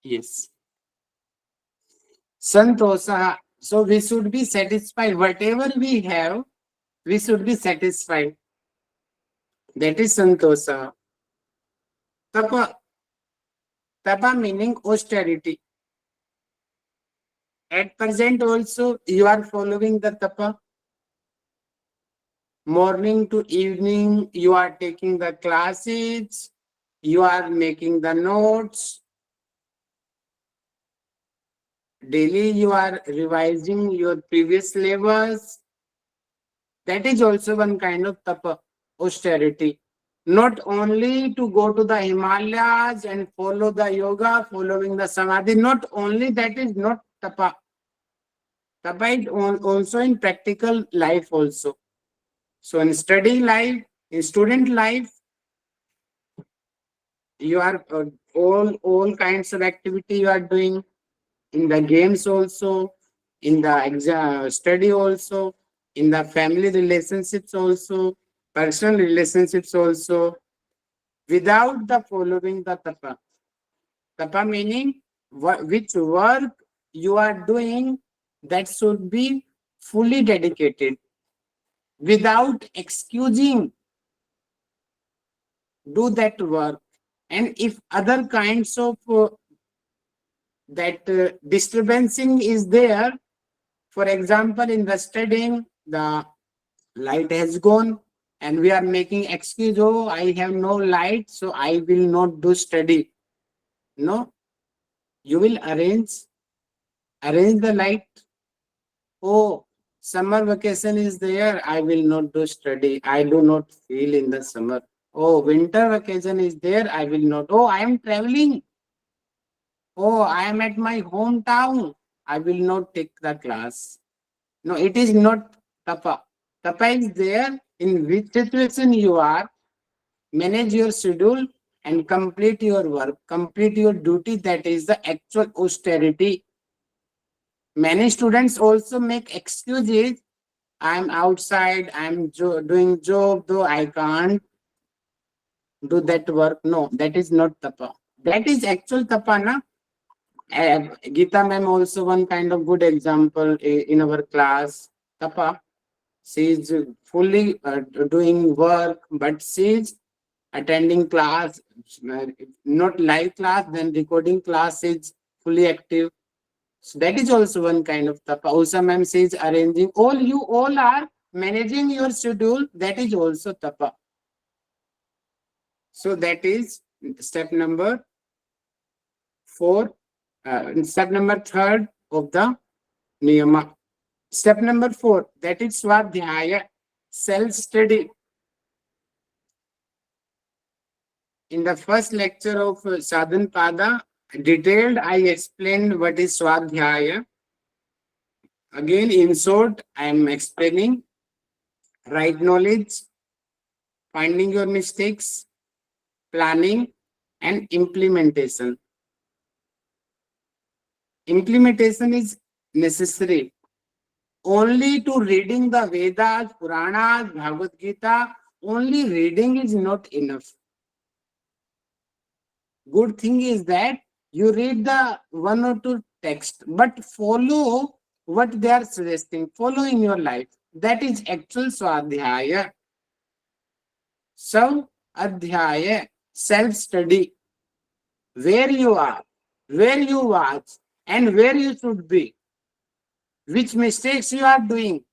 Yes. Santosa. So we should be satisfied. Whatever we have, we should be satisfied. That is santosa. Tapa. Tapa meaning austerity. At present also, you are following the tapa. Morning to evening, you are taking the classes, you are making the notes. Daily, you are revising your previous syllabus. That is also one kind of tapa, austerity. Not only to go to the Himalayas and follow the yoga, following the samadhi, not only that is not tapa. Tapa is also in practical life also. So in study life, in student life, you are all kinds of activity you are doing in the games also, in the exam study also, in the family relationships also, personal relationships also, without the following the tapa. Tapa meaning which work you are doing, that should be fully dedicated, without excusing, do that work. And if other kinds of that disturbing is there, for example, in the studying, the light has gone and we are making excuse, oh, I have no light, so I will not do study. No, you will arrange the light. Oh, summer vacation is there, I will not do study, I do not feel in the summer. Oh, winter vacation is there, I will not. Oh, I am traveling. Oh, I am at my hometown, I will not take the class. No, it is not tapa. Tapa is there in which situation you are, manage your schedule and complete your work, complete your duty. That is the actual austerity. Many students also make excuses. I'm outside, I'm doing job, though I can't do that work. No, that is not tapa. That is actual tapa, na? Gita ma'am also one kind of good example in our class. Tapa. She is fully doing work, but she is attending class, not live class, then recording class is fully active. So that is also one kind of tapa. Usa ma'am says arranging. You all are managing your schedule. That is also tapa. So that is step number 4, step number 3 of the niyama. Step number 4, that is swadhyaya, self-study. In the first lecture of Sadhan Pada, detailed I explained what is swadhyaya. Again, in short, I am explaining right knowledge, finding your mistakes, planning, and implementation. Implementation is necessary. Only to reading the Vedas, Puranas, Bhagavad Gita, only reading is not enough. Good thing is that you read the 1 or 2 text, but follow what they are suggesting, follow in your life. That is actual swadhyaya. So, adhyaya, self-study, where you are, where you watch, and where you should be, which mistakes you are doing.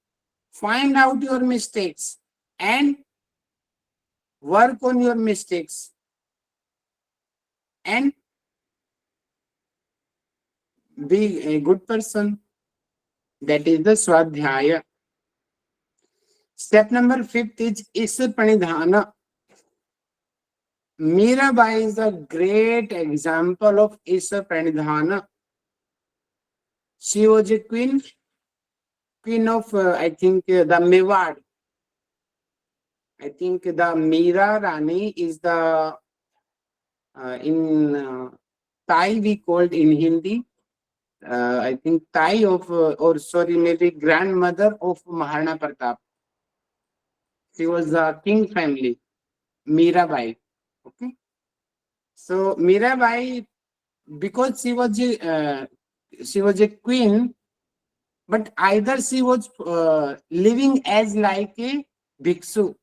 Find out your mistakes and work on your mistakes and be a good person. That is the swadhyaya. Step number 5 is Isar Pranidhana. Mirabai is a great example of Isar Pranidhana. She was a queen of, I think, the Mewad. I think the Mira Rani is the, in Thai we called in Hindi, I think Thai of, or sorry, maybe grandmother of Maharana Pratap. She was a king family, Mirabai. Okay. So Mirabai, because she was a queen, but either she was living as like a bhiksu.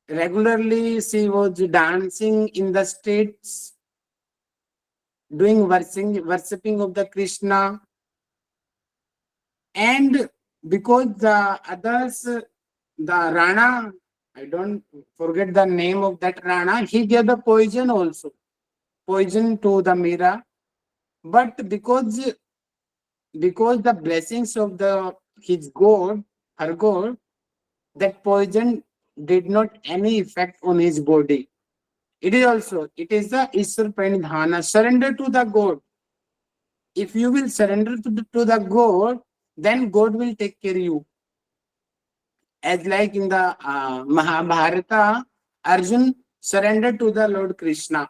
Regularly, she was dancing in the streets, doing worshipping of the Krishna, and because the others, the Rana, I don't forget the name of that Rana, he gave the poison also, poison to the Mira. But because the blessings of the his god, her god, that poison did not any effect on his body. It is also, it is the Iswar Pranidhana, surrender to the God. If you will surrender to the God, then God will take care of you. As like in the Mahabharata, Arjun surrendered to the Lord Krishna.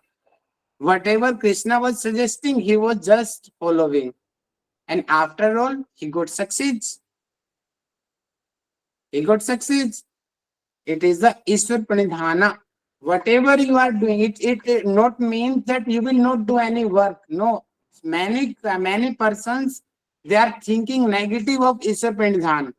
Whatever Krishna was suggesting, he was just following. And after all, he got succeeds. He got succeeds. It is the Iswar Pranidhana. Whatever you are doing, it not means that you will not do any work. No. Many persons, they are thinking negative of Iswar Pranidhana.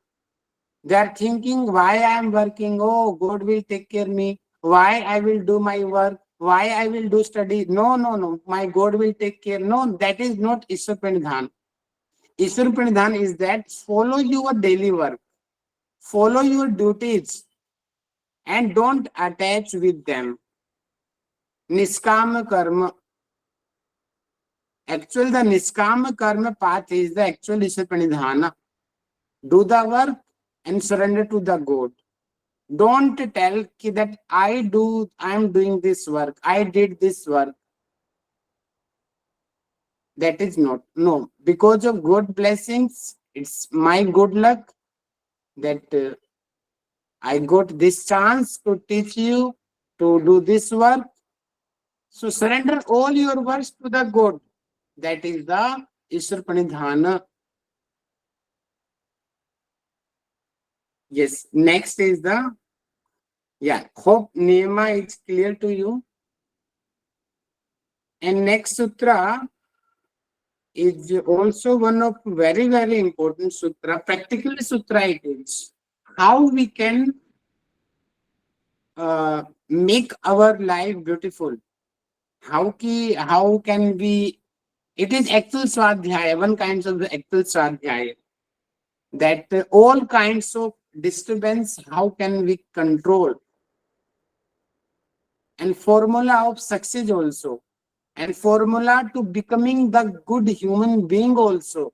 They are thinking, why I am working? Oh, God will take care of me. Why I will do my work? Why I will do study? No, no, no. My God will take care. No, that is not Ishwar Pranidhan. Ishwar Pranidhan is that follow your daily work, follow your duties, and don't attach with them. Niskama karma. Actually, the Niskama karma path is the actual Ishwar Pranidhana. Do the work and surrender to the God. Don't tell that I am doing this work, I did this work. That is not. No. Because of good blessings, it's my good luck that I got this chance to teach you to do this work. So surrender all your works to the God. That is the Ishwar Pranidhana. Yes. Next is the, hope niyama is clear to you. And next sutra is also one of very, very important sutra. Practically sutra it is. How we can make our life beautiful. How can we, it is actual swadhyaya, one kinds of actual swadhyaya. That all kinds of disturbance, how can we control? And formula of success also. And formula to becoming the good human being also.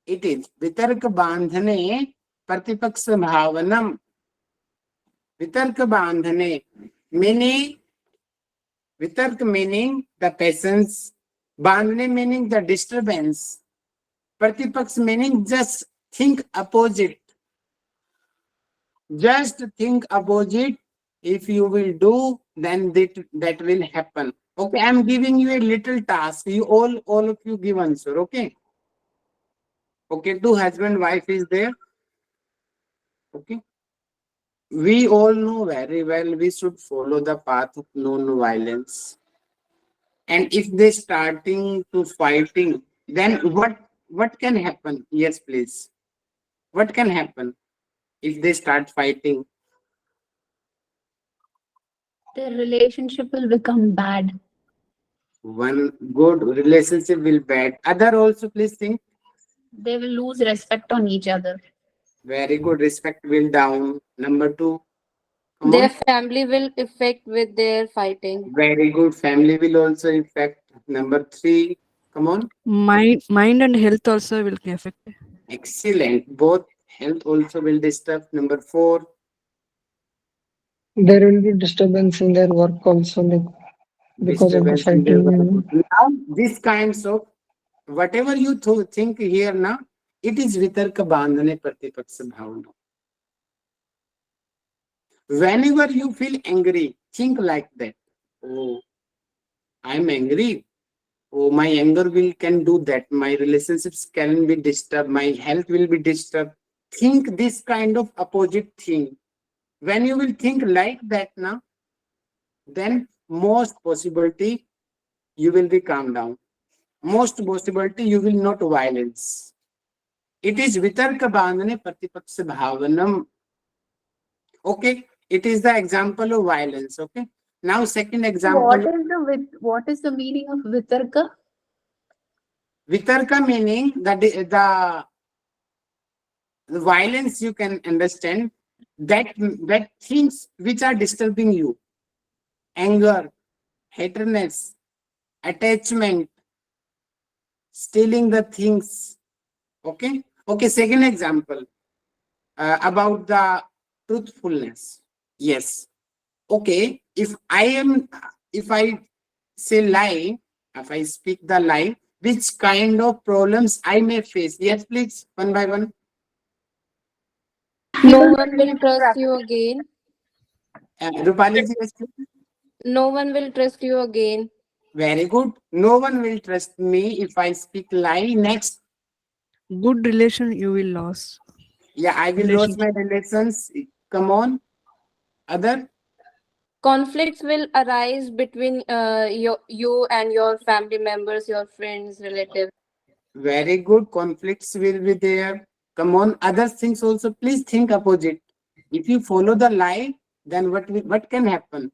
It is vitarka bandhane pratipaksa bhavanam. Vitarka bandhane meaning, vitarka meaning the patience, bandhane meaning the disturbance, pratipaksa meaning just think opposite. Just think opposite. If you will do, then that will happen. Okay, I'm giving you a little task. You all of you give answer. Okay. Okay, two husband wife is there. Okay. We all know very well we should follow the path of non-violence. And if they starting to fighting, then what can happen? Yes, please. What can happen if they start fighting? The relationship will become bad. One good relationship will bad. Other also, please think. They will lose respect on each other. Very good. Respect will down. Number two. Come Their on. family will affect with their fighting. Very good. Family will also affect. Number three. Come on. Mind and health also will be affected. Excellent. Both health also will disturb. Number four. There will be disturbance in their work also, like because of the Disturbance in their fighting. work. Now, these kinds of whatever you think here now, it is vitarka bandhane pratipaksa bhavana. Whenever you feel angry, think like that. Oh, I'm angry. Oh, my anger can do that. My relationships can be disturbed. My health will be disturbed. Think this kind of opposite thing. When you will think like that now, then most possibility you will be calm down. Most possibility you will not violence. It is vitarka bandhane pratipaksa bhavanam. Okay, it is the example of violence. Okay, now second example. What is the meaning of vitarka? Vitarka meaning violence you can understand, that things which are disturbing you, anger, hatredness, attachment, stealing the things. Okay. Okay. Second example, about the truthfulness. Yes. Okay. If I say lie, if I speak the lie, which kind of problems I may face? Yes, please, one by one. No one will trust you again. Rupali ji, yes, please. No one will trust you again. Very good. No one will trust me if I speak lie. Next. Good relation you will lose. Yeah, I will lose my relations. Come on. Other. Conflicts will arise between you and your family members, your friends, relatives. Very good. Conflicts will be there. Come on. Other things also. Please think opposite. If you follow the lie, then what can happen?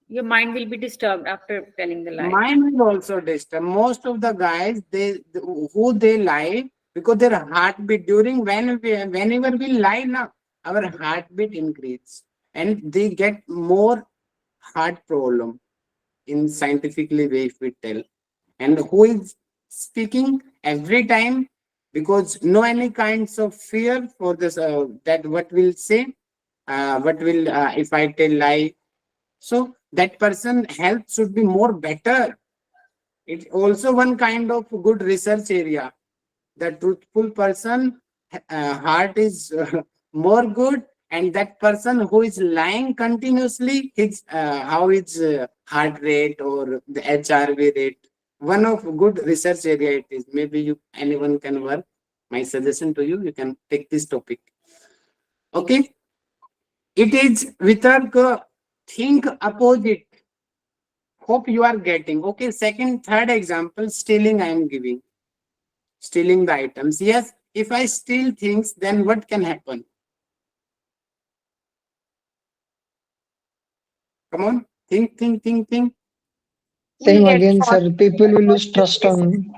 Your mind will be disturbed after telling the lie. Mine will also disturb. Most of the guys, who they lie, because their heartbeat during whenever we lie now, our heartbeat increase and they get more heart problem in scientifically way if we tell. And who is speaking every time, because no any kinds of fear for this, that what will say, what will if I tell lie, so that person health should be more better. It's also one kind of good research area. The truthful person heart is more good, and that person who is lying continuously, his how his heart rate or the HRV rate. One of good research area it is. Maybe you anyone can work. My suggestion to you, you can take this topic. Okay, it is Vitarka. Think opposite. Hope you are getting. Okay, second, third example, stealing I am giving. Stealing the items. Yes, if I steal things, then what can happen? Come on, think. Same again, sir. People will lose trust on.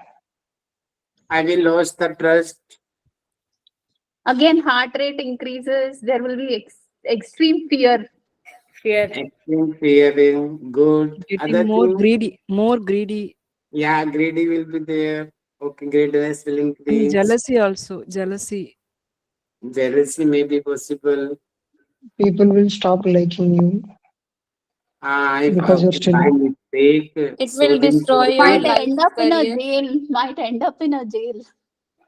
I will lose the trust. Again, heart rate increases. There will be extreme fear. Fear. Extreme fearing. Good. Other Getting more thing, greedy, more greedy. yeah, greedy will be there. Okay, greediness will And increase. jealousy also. Jealousy. Jealousy may be possible. People will stop liking you If because you're by still. mistake, It so will then destroy your Might life, end up in a career. jail. Might end up in a jail.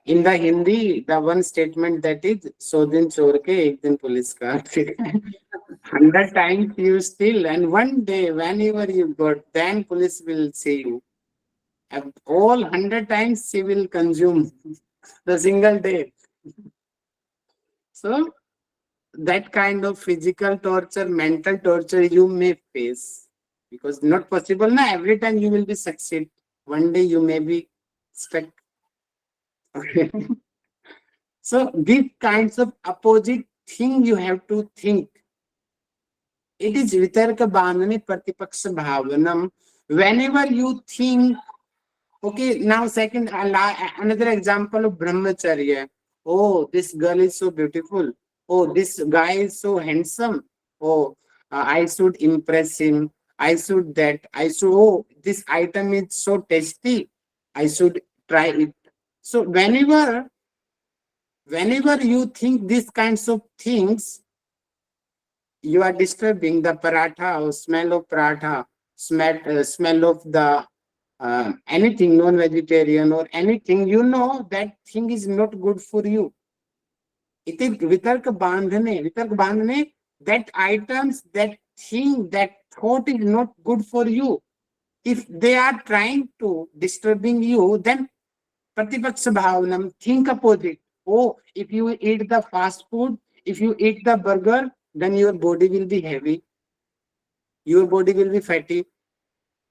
in the Hindi, the one statement that is, so din chor ke ek din police ka. 100 times you steal, and one day, whenever you got, then police will see you. And all 100 times she will consume the single day. So that kind of physical torture, mental torture you may face, because not possible na every time you will be succeed. One day you may be stuck. Okay. So these kinds of opposite thing you have to think. It is vitarka bandhani pratipaksha bhavanam. Whenever you think, okay, now second, another example of brahmacharya. Oh, this girl is so beautiful. Oh, this guy is so handsome. Oh, I should impress him. I should that. I should, oh, this item is so tasty. I should try it. So whenever you think these kinds of things, you are disturbing the paratha or smell of paratha, smell of the anything non-vegetarian or anything, you know that thing is not good for you. It is vitarka bandhane, that items, that thing, that thought is not good for you. If they are trying to disturbing you, then Pratipaksha bhavanam, think opposite. Oh, if you eat the fast food, if you eat the burger, then your body will be heavy. Your body will be fatty.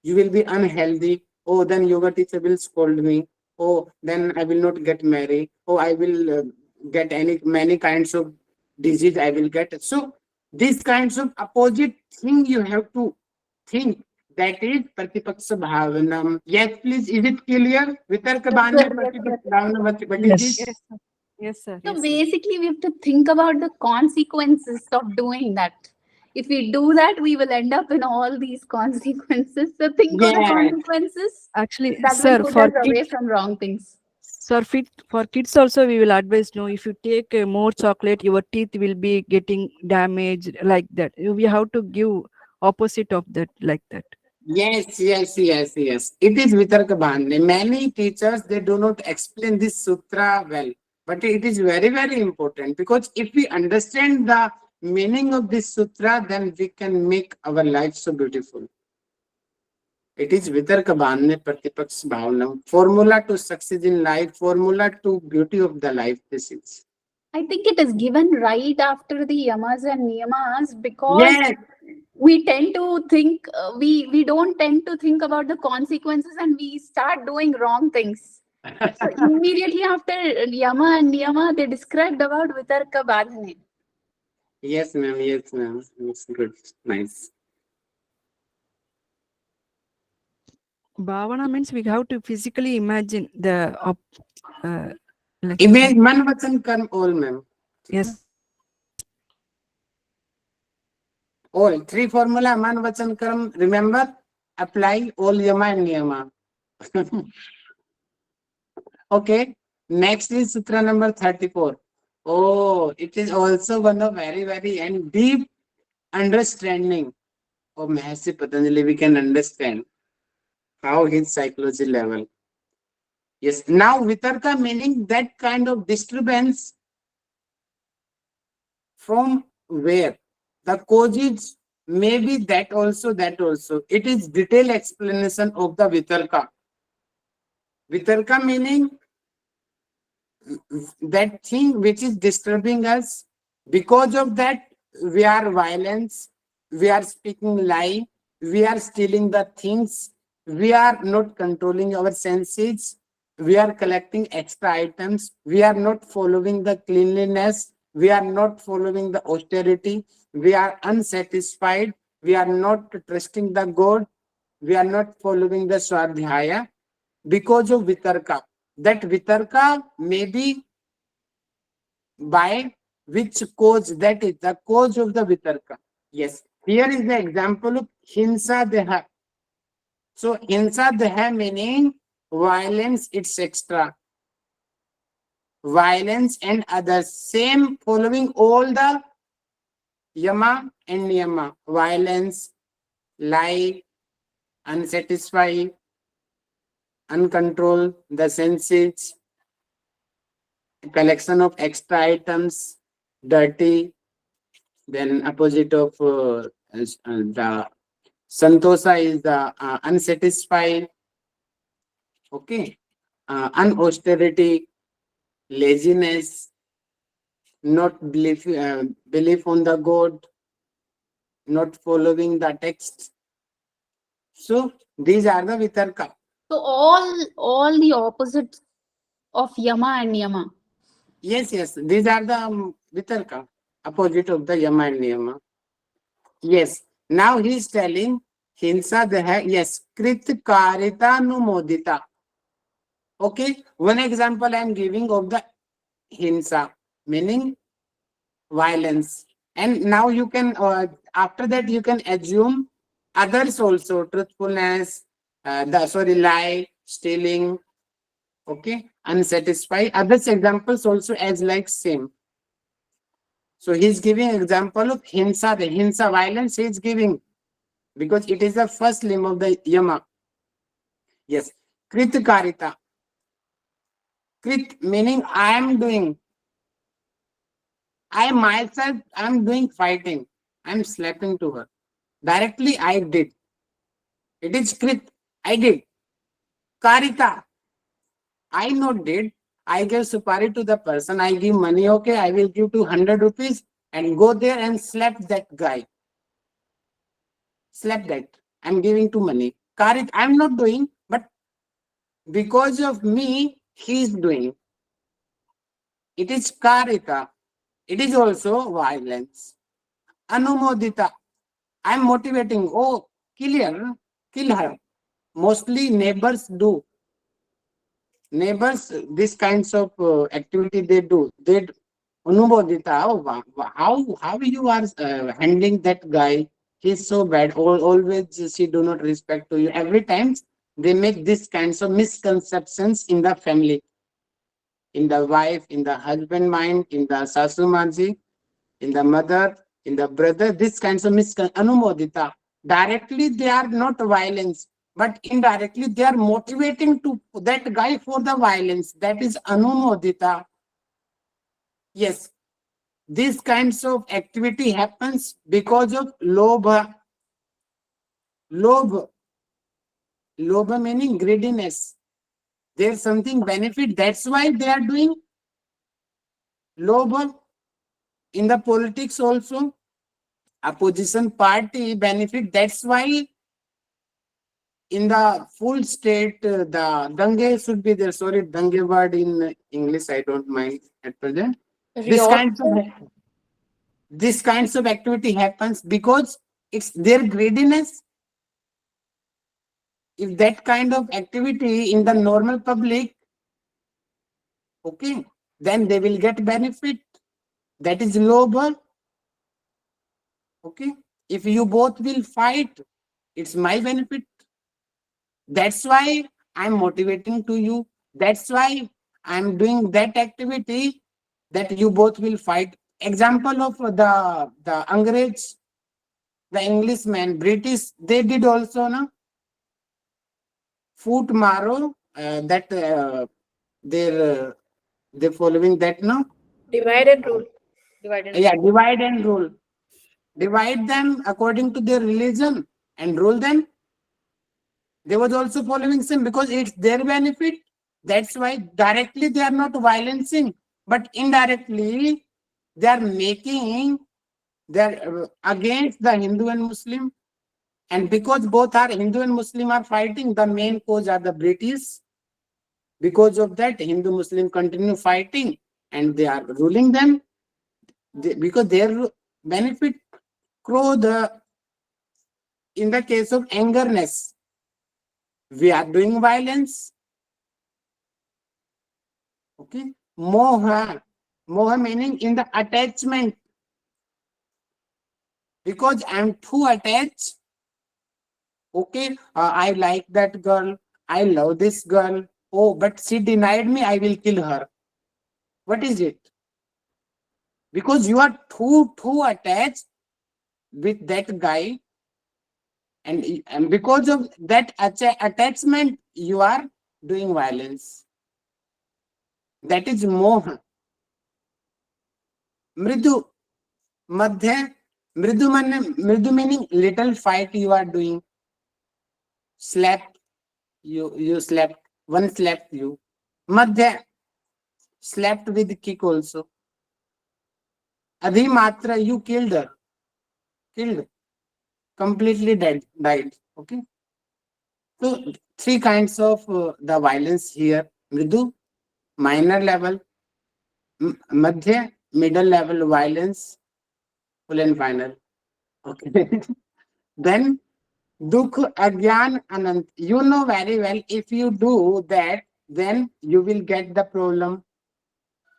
You will be unhealthy. Oh, then yoga teacher will scold me. Oh, then I will not get married. Oh, I will get many kinds of disease I will get. So these kinds of opposite thing you have to think. That is Pratipaksha Bhavanam. Yes, please. Is it clear? Vitarka Bhavanam, Pratipaksha Bhavanam, what is Yes. this? Yes, sir. So Yes, sir. basically, we have to think about the consequences of doing that. If we do that, we will end up in all these consequences. So think of the Yes. consequences Actually, that sir, will put for us away kids, from wrong things. sir, for kids also, we will advise, no, if you take more chocolate, your teeth will be getting damaged, like that. We have to give opposite of that, like that. Yes, yes, yes, yes. It is Vitarka Bhande. Many teachers, they do not explain this sutra well. But it is very, very important, because if we understand the meaning of this sutra, then we can make our life so beautiful. It is Vitarka Bhande Pratipaks Bhavanam. Formula to success in life, formula to beauty of the life. This is. I think it is given right after the yamas and niyamas because Yes. we tend to think we don't tend to think about the consequences and we start doing wrong things. So immediately after yama and niyama, they described about vitarka badhane. Yes, ma'am. Yes, ma'am. It's good. Nice. Bhavana means we have to physically imagine the like, Image man vachan karm all, ma'am. yes, All three formula man vachan karm. Remember, apply all yama and niyama. Okay. Next is sutra number 34. Oh, it is also one of very, very and deep understanding of Mahasi Patanjali. We can understand how his psychology level. Yes. Now, vitarka meaning that kind of disturbance from where the cause is, maybe that also, that also. It is detailed explanation of the vitarka. Vitarka meaning that thing which is disturbing us. Because of that, we are violence, we are speaking lie, we are stealing the things, we are not controlling our senses, we are collecting extra items, we are not following the cleanliness, we are not following the austerity, we are unsatisfied, we are not trusting the God, we are not following the swadhyaya because of vitarka. That vitarka may be by which cause, that is the cause of the vitarka. Yes, here is the example of hinsa deha. So hinsa deha meaning violence, it's extra. Violence and others, same following all the yama and niyama. Violence, lie, unsatisfied, uncontrolled, the senses, collection of extra items, dirty, then opposite of the santosa is the unsatisfied, okay, unausterity, laziness, not belief on the God, not following the text. So these are the vitarka. So all the opposites of yama and niyama. Yes, yes, these are the vitarka, opposite of the yama and niyama. Yes. Now he is telling hinsa deha. Yes. Krit karita numodita. Okay. One example I am giving of the hinsa, meaning violence. And now you can, after that, you can assume others also, truthfulness, lie, stealing, okay, unsatisfied. Others examples also as like same. So he's giving example of hinsa, the hinsa violence he is giving, because it is the first limb of the yama. Yes. Krit karita. Krit meaning I am doing. I myself am doing fighting. I'm slapping to her. Directly I did. It is krit. I did. Karita. I not did. I gave supari to the person. I give money. Okay, I will give 200 rupees and go there and slap that guy. Slap that. I'm giving to money. Karit, I'm not doing, but because of me, he's doing. It is karita. It is also violence. Anumodita. I'm motivating. Oh, kill her. Kill her. Mostly neighbors do. neighbors, this kinds of activity they do. They Anubodhita, oh, how you are handling that guy? He's so bad. Always she do not respect to you. Every time they make this kinds of misconceptions in the family, in the wife, in the husband mind, in the sasumaji, in the mother, in the brother. This kinds of Anumodita. Directly they are not violence, but indirectly they are motivating to that guy for the violence. That is Anumodita. Yes, these kinds of activity happens because of lobha. Lobha meaning greediness. There's something benefit. That's why they are doing lobha. In the politics also, opposition party benefit. That's why in the full state, the dange should be there. Sorry, dange word in English, I don't mind at present. Riot. This kinds of activity happens because it's their greediness. If that kind of activity in the normal public, okay, then they will get benefit. That is lobha. Okay. If you both will fight, it's my benefit. That's why I'm motivating to you. That's why I'm doing that activity that you both will fight. Example of the Angrez, the Englishman, British, they did also, no? Foot maro, that they're following that, no? Divide and rule. Divide and Yeah, divide and rule. Divide them according to their religion and rule them. They was also following same because it's their benefit. That's why directly they are not violencing, but indirectly they are making, they're against the Hindu and Muslim. And because both are Hindu and Muslim are fighting, the main cause are the British. Because of that, Hindu Muslim continue fighting and they are ruling them. Because their benefit, in the case of angerness, we are doing violence. Okay. Moha meaning in the attachment. Because I'm too attached. Okay, I like that girl. I love this girl. Oh, but she denied me. I will kill her. What is it? Because you are too attached with that guy, and because of that attachment, you are doing violence. That is moha. Mridu, madhya, mridu meaning little fight you are doing. Slap, you slapped, one slapped you. Madhya, slapped with kick also. Adhimatra, you killed her. Killed. Completely died. Okay. So three kinds of the violence here. Mridu, minor level. Madhya, middle level violence. Full and final. Okay. Then dukh, agyan, anant. You know very well, if you do that, then you will get the problem.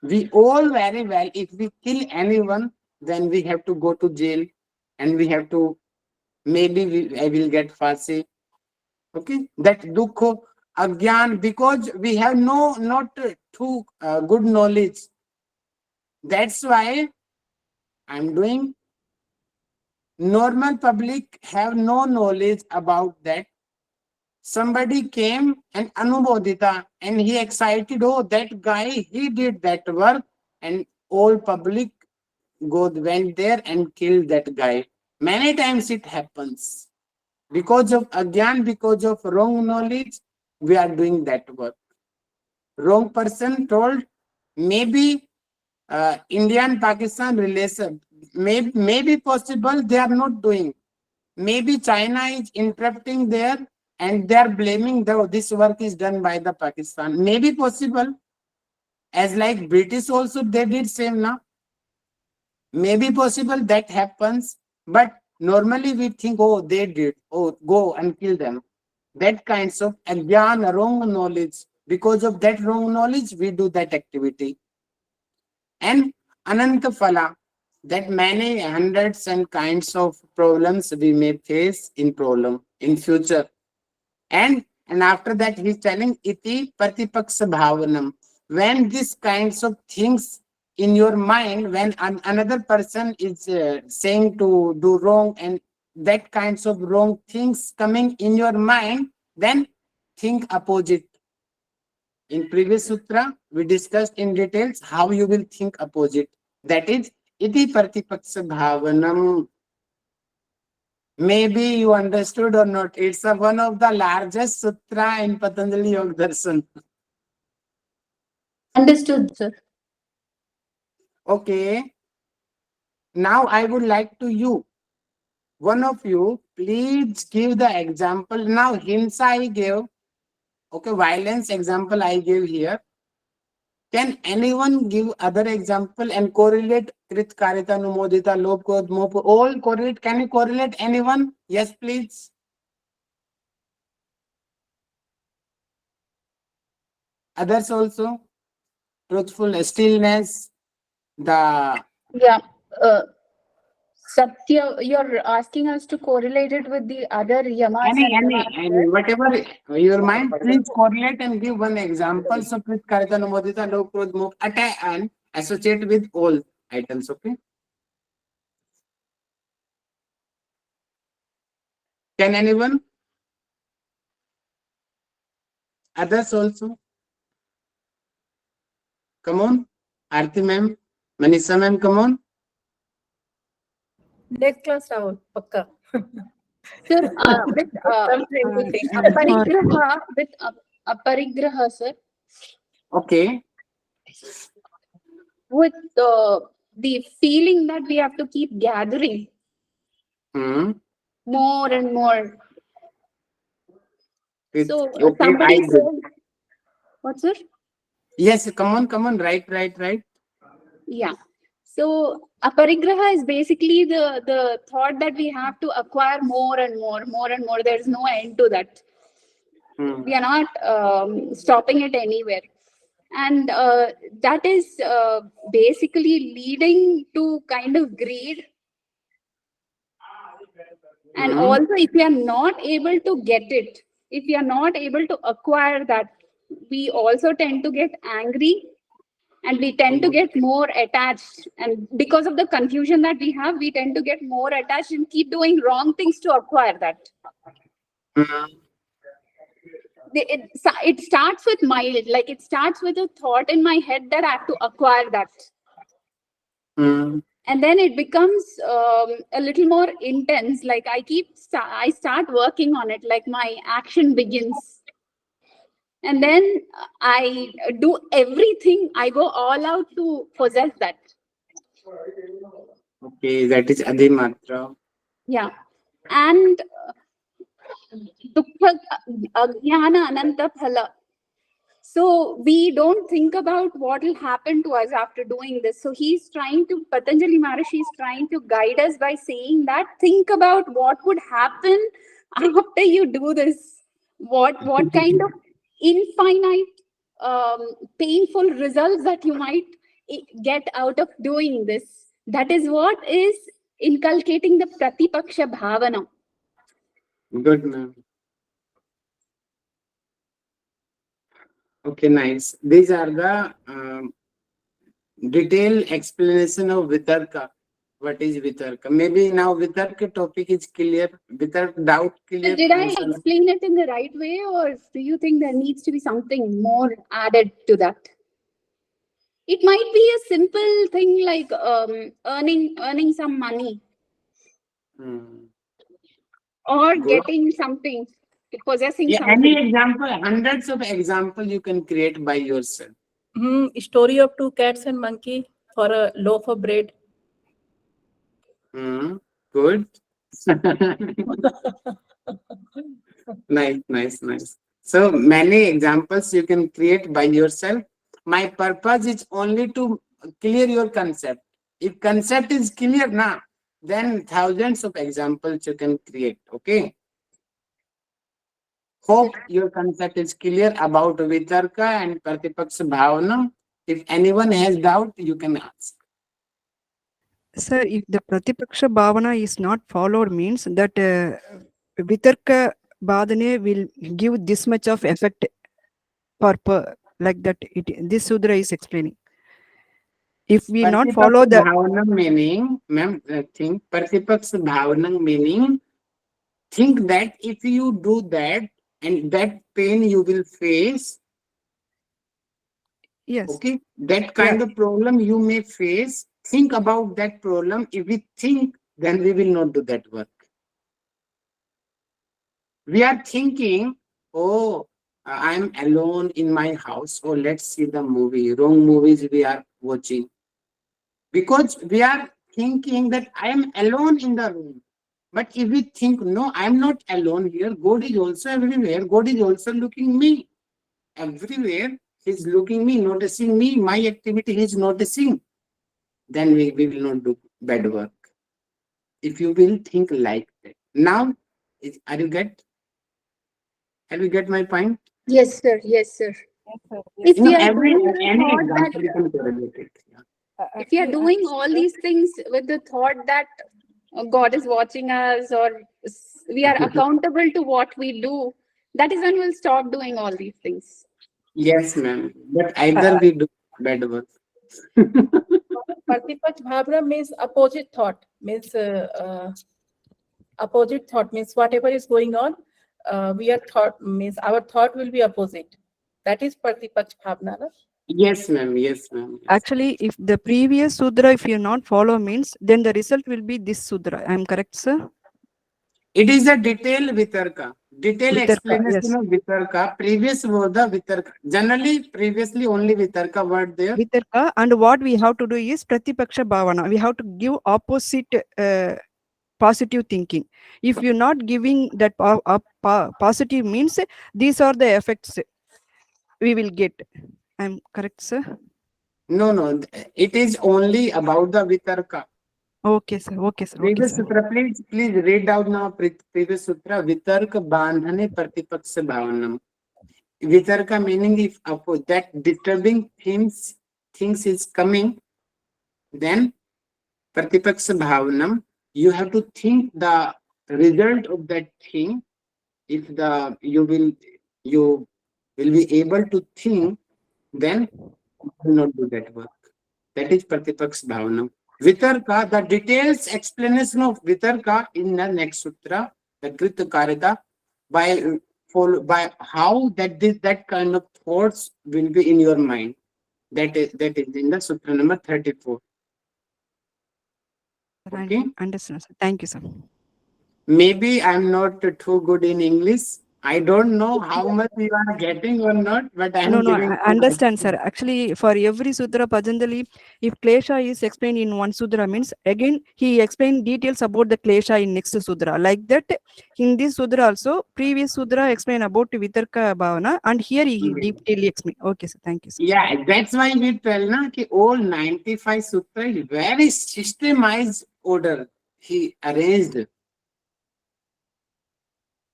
We all very well, if we kill anyone, then we have to go to jail and we have to, maybe I will get fasi. Okay, that dukh, agyan, because we have not too good knowledge. That's why I'm doing. Normal public have no knowledge about that. Somebody came and anubodhita and he excited, oh, that guy, he did that work, and all public went there and killed that guy. Many times it happens. Because of agyan, because of wrong knowledge, we are doing that work. Wrong person told, maybe India and Pakistan relation, maybe possible they are not doing. Maybe China is interrupting there and they are blaming this work is done by the Pakistan. Maybe possible. As like British also, they did same now. Maybe possible that happens. But normally we think, oh, they did. Oh, go and kill them. That kinds of agyan, wrong knowledge, Because of that wrong knowledge, we do that activity. And ananta phala, that many hundreds and kinds of problems we may face in future. And after that, he's telling iti pratipaksa bhavanam. When these kinds of things in your mind, when another person is saying to do wrong, and that kinds of wrong things coming in your mind, then think opposite. In previous sutra, we discussed in details how you will think opposite. That is iti pratipaksa bhavanam. Maybe you understood or not. It's one of the largest sutra in Patanjali Yogdarshana. Understood, sir. Okay. Now I would like to you, one of you, please give the example. Now hinsa I gave. Okay, violence example I gave here. Can anyone give other example and correlate Krit Karita Numodita Lobh Krodh Moh? All correlate. Can you correlate anyone? Yes, please. Others also. Truthful, stillness, the Yeah. Satya, you're asking us to correlate it with the other yamas and niyamas, any, whatever your mind, please correlate and give one example. So, Krit Karita Numodita Lobh Krodh Moh and associate with all items. Okay. Can anyone? Others also. Come on. Aarti ma'am, Manisha ma'am, come on. Next class, Rahul, pakka. Sir, with I'm trying to think. aparigraha, with aparigraha, sir, Okay. with the feeling that we have to keep gathering Hmm. more and more. So Okay, somebody I did. said, what, sir? Yes, come on. Right. Yeah. So aparigraha is basically the thought that we have to acquire more and more. There's no end to that. Hmm. We are not stopping it anywhere. And that is basically leading to kind of greed. And Hmm. also, if we are not able to get it, if we are not able to acquire that, we also tend to get angry, and we tend to get more attached. And because of the confusion that we have, we tend to get more attached and keep doing wrong things to acquire that. Hmm. It starts with mild, like it starts with a thought in my head that I have to acquire that. Hmm. And then it becomes a little more intense. Like I start working on it, like my action begins. And then I do everything. I go all out to possess that. Okay, that is Adhimatra. Yeah. And dukkha ajnana ananta phala. So we don't think about what will happen to us after doing this. So Patanjali Maharishi is trying to guide us by saying that think about what would happen after you do this. What kind of infinite painful results that you might get out of doing this. That is what is inculcating the pratipaksha bhavana. Good, ma'am. Okay, nice. These are the detailed explanation of Vitarka. What is Vitarka? Maybe now Vitarka topic is clear. Vitarka doubt clear. Did I explain it in the right way, or do you think there needs to be something more added to that? It might be a simple thing like earning some money, or Good. getting something, possessing Yeah, something. any example, hundreds of examples you can create by yourself. Story of two cats and monkey for a loaf of bread. Good. Nice. So many examples you can create by yourself. My purpose is only to clear your concept. If concept is clear now, then thousands of examples you can create. Okay. Hope your concept is clear about Vitarka and Pratipaksha Bhavana. If anyone has doubt, you can ask. Sir, if the Pratipaksha Bhavana is not followed, means that Vitarka Bhadane will give this much of effect like that. This Sudra is explaining. If we not follow Pratipaksha the Bhavana meaning, ma'am, think Pratipaksha Bhavana meaning, think that if you do that and that pain you will face, yes, okay, that kind of problem you may face, think about that problem. If we think, then we will not do that work. We are thinking, oh, I'm alone in my house. Oh, let's see the movie. Wrong movies we are watching. Because we are thinking that I am alone in the room. But if we think, no, I'm not alone here. God is also everywhere. God is also looking me. Everywhere, He's looking me, noticing me. My activity He's noticing. Then we will not do bad work. If you will think like that. Now, are you get? Have you get my point? Yes, sir. Yes, sir. Yes, sir. If we are Every doing the any thought that example you can correlate it. Yeah. if we are doing all these things with the thought that God is watching us or we are accountable to what we do, that is when we'll stop doing all these things. Yes, ma'am. But either we do bad work. Pratipaksh Bhavana means opposite thought, means opposite thought means whatever is going on, we are thought means our thought will be opposite. That is Pratipaksh Bhavana. No? Yes, ma'am. Yes, ma'am. Yes. actually, if the previous Sudra, if you not follow, means then the result will be this Sudra. I am correct, sir? It is a detailed vitarka. Detailed Vitarka, explanation yes. of vitarka. Previous word the vitarka. Generally, previously only vitarka word there. Vitarka, and what we have to do is Pratipaksha Bhavana. We have to give opposite positive thinking. If you're not giving that positive, means these are the effects we will get. I'm correct, sir? No, no. It is only about the vitarka. Okay, sir. Okay, sir. Okay, Previous sir. sutra, please read out now. Previous sutra. Vitarka bandhane pratipaksha bhavanam. Vitarka meaning if that disturbing things is coming, then Pratipaksha Bhavanam, you have to think the result of that thing. If you will be able to think, then you will not do that work. That is Pratipaksha Bhavanam. Vitarka, the details explanation of Vitarka in the next sutra, the Krita Karita, by how that kind of thoughts will be in your mind. That is in the sutra number 34. Okay. I understand, sir. Thank you, sir. Maybe I'm not too good in English. I don't know how much you are getting or not, but I'm No, giving. I understand, sir. Actually, for every Sudra Patanjali, if Klesha is explained in one Sudra, means again he explained details about the Klesha in next Sudra. Like that, in this Sudra also, previous Sudra explained about Vitarka Bhavana, and here he detailedly explained. Okay, sir. Thank you, sir. Yeah, that's why we tell na ki all 95 sutra is very systemized order. He arranged.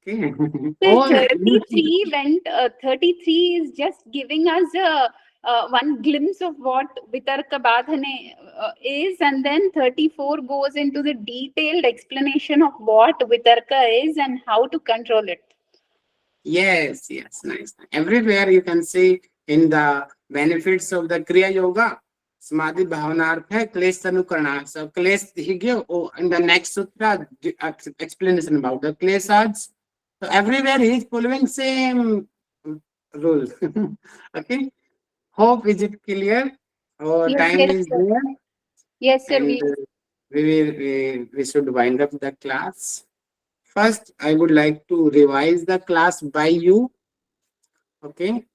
Okay. So All 33 went, 33 is just giving us one glimpse of what Vitarka Badhane is, and then 34 goes into the detailed explanation of what Vitarka is and how to control it. Yes, nice. Everywhere you can see in the benefits of the Kriya Yoga, Samadhi Bhavanartha, Klesh Tanukarana. So Klesh, he gave in the next sutra explanation about the Kleshas. So everywhere he is following same rule. Okay. Hope is it clear? Our Yes, time yes, is sir. there, Yes, sir. and we should wind up the class. First, I would like to revise the class by you. Okay.